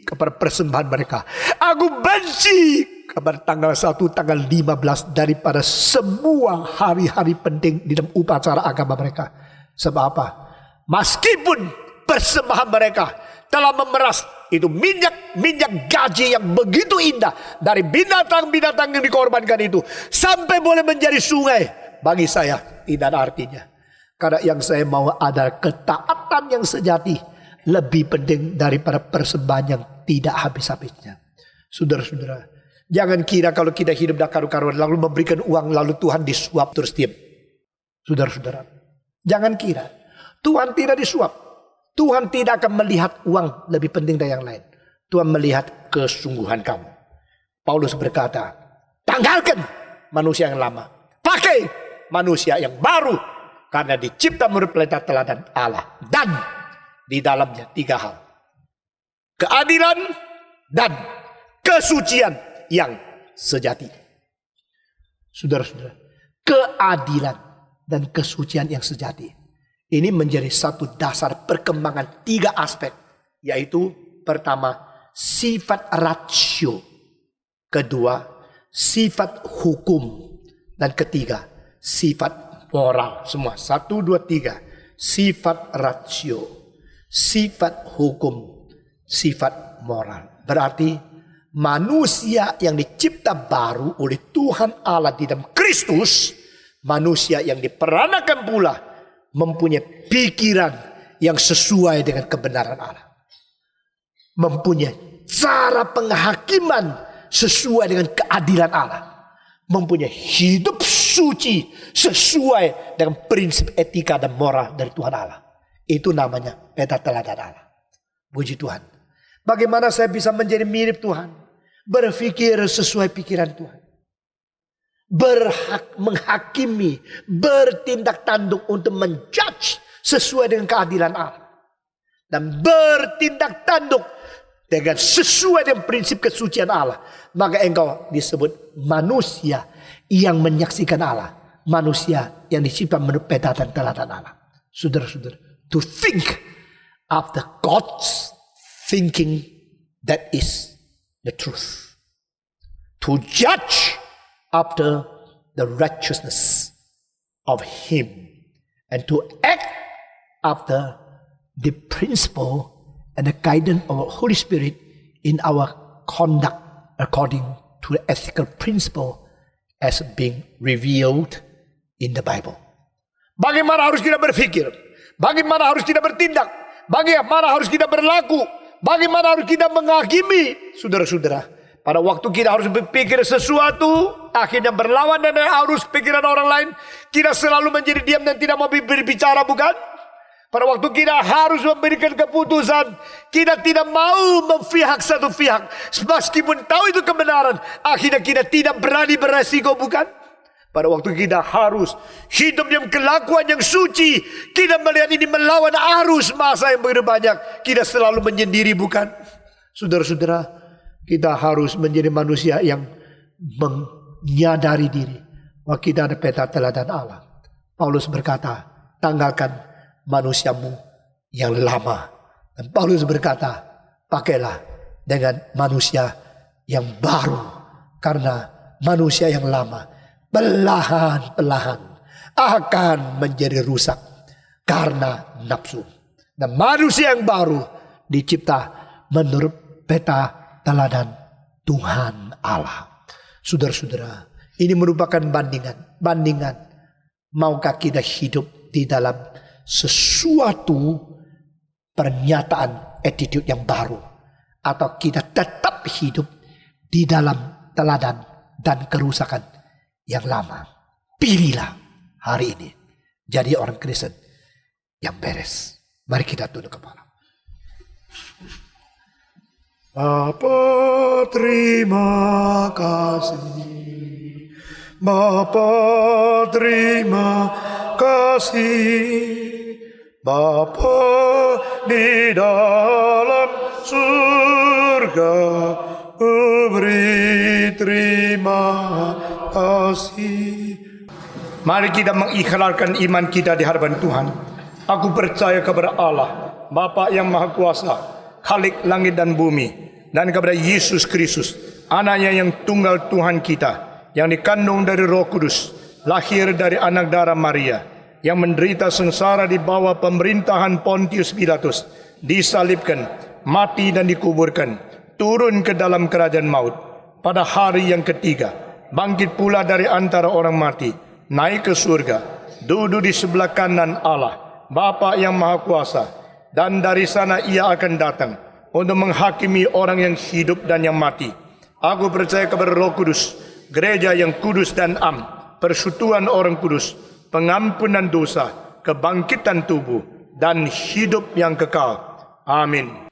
kepada persembahan mereka. Aku benci kepada tanggal 1, tanggal 15 daripada semua hari-hari penting di dalam upacara agama mereka. Sebab apa? Meskipun persembahan mereka telah memeras itu minyak gaji yang begitu indah dari binatang-binatang yang dikorbankan itu sampai boleh menjadi sungai, bagi saya tidak ada artinya. Karena yang saya mau adalah ketaatan yang sejati lebih penting daripada persembahan yang tidak habis-habisnya. Saudara-saudara, jangan kira kalau kita hidup dah karu-karuan lalu memberikan uang lalu Tuhan disuap terus diam. Saudara-saudara, jangan kira Tuhan tidak disuap. Tuhan tidak akan melihat uang lebih penting dari yang lain. Tuhan melihat kesungguhan kamu. Paulus berkata, tanggalkan manusia yang lama, pakai manusia yang baru, karena dicipta menurut pelita teladan Allah. Dan di dalamnya 3 hal. Keadilan dan kesucian yang sejati. Saudara-saudara, keadilan dan kesucian yang sejati. Ini menjadi satu dasar perkembangan 3 aspek. Yaitu pertama, sifat rasio. Kedua, sifat hukum. Dan ketiga, sifat moral. Semua 1, 2, 3. Sifat rasio, sifat hukum, sifat moral. Berarti manusia yang dicipta baru oleh Tuhan Allah di dalam Kristus, manusia yang diperanakan pula mempunyai pikiran yang sesuai dengan kebenaran Allah. Mempunyai cara penghakiman sesuai dengan keadilan Allah. Mempunyai hidup suci sesuai dengan prinsip etika dan moral dari Tuhan Allah. Itu namanya peta teladan Allah. Puji Tuhan. Bagaimana saya bisa menjadi mirip Tuhan? Berpikir sesuai pikiran Tuhan. Berhak menghakimi, bertindak tanduk untuk menjudge sesuai dengan keadilan Allah. Dan bertindak tanduk dengan sesuai dengan prinsip kesucian Allah. Maka engkau disebut manusia yang menyaksikan Allah. Manusia yang dicipta menurut peta dan teladan Allah. Saudara-saudara, to think after God's thinking, that is the truth. To judge after the righteousness of Him. And to act after the principle and the guidance of the Holy Spirit in our conduct according to the ethical principle as being revealed in the Bible. Bagaimana harus kita berpikir? Bagaimana harus kita bertindak? Bagaimana harus kita berlaku? Bagaimana harus kita menghakimi? Saudara-saudara, pada waktu kita harus berpikir sesuatu, akhirnya berlawan dengan arus pikiran orang lain, kita selalu menjadi diam dan tidak mau berbicara, bukan? Pada waktu kita harus memberikan keputusan, kita tidak mau memihak satu pihak. Meskipun tahu itu kebenaran, akhirnya kita tidak berani beresiko, bukan? Pada waktu kita harus hidup dalam kelakuan yang suci, kita melihat ini melawan arus masa yang begitu banyak, kita selalu menyendiri, bukan? Saudara-saudara, kita harus menjadi manusia yang menyadari diri bahwa kita ada peta teladan Allah. Paulus berkata, tanggalkan manusiamu yang lama. Dan Paulus berkata, pakailah dengan manusia yang baru. Karena manusia yang lama perlahan-lahan akan menjadi rusak karena nafsu. Dan manusia yang baru dicipta menurut peta teladan Tuhan Allah. Saudara-saudara, ini merupakan bandingan. Maukah kita hidup di dalam sesuatu pernyataan attitude yang baru, atau kita tetap hidup di dalam teladan dan kerusakan yang lama? Pilihlah hari ini jadi orang Kristen yang beres. Mari kita tunduk kepala. Bapa, terima kasih Bapa terima kasih, Bapa di dalam surga, beri terima kasih. Mari kita mengikrarkan iman kita di hadapan Tuhan. Aku percaya kepada Allah, Bapa yang Maha Kuasa, Khalik langit dan bumi, dan kepada Yesus Kristus, anaknya yang tunggal Tuhan kita, yang dikandung dari Roh Kudus, lahir dari anak darah Maria, yang menderita sengsara di bawah pemerintahan Pontius Pilatus, disalibkan, mati dan dikuburkan, turun ke dalam kerajaan maut, pada hari yang ketiga, bangkit pula dari antara orang mati, naik ke surga, duduk di sebelah kanan Allah, Bapa yang Maha Kuasa, dan dari sana ia akan datang untuk menghakimi orang yang hidup dan yang mati. Aku percaya kepada Roh Kudus, gereja yang kudus dan am, persekutuan orang kudus, pengampunan dosa, kebangkitan tubuh, dan hidup yang kekal. Amin.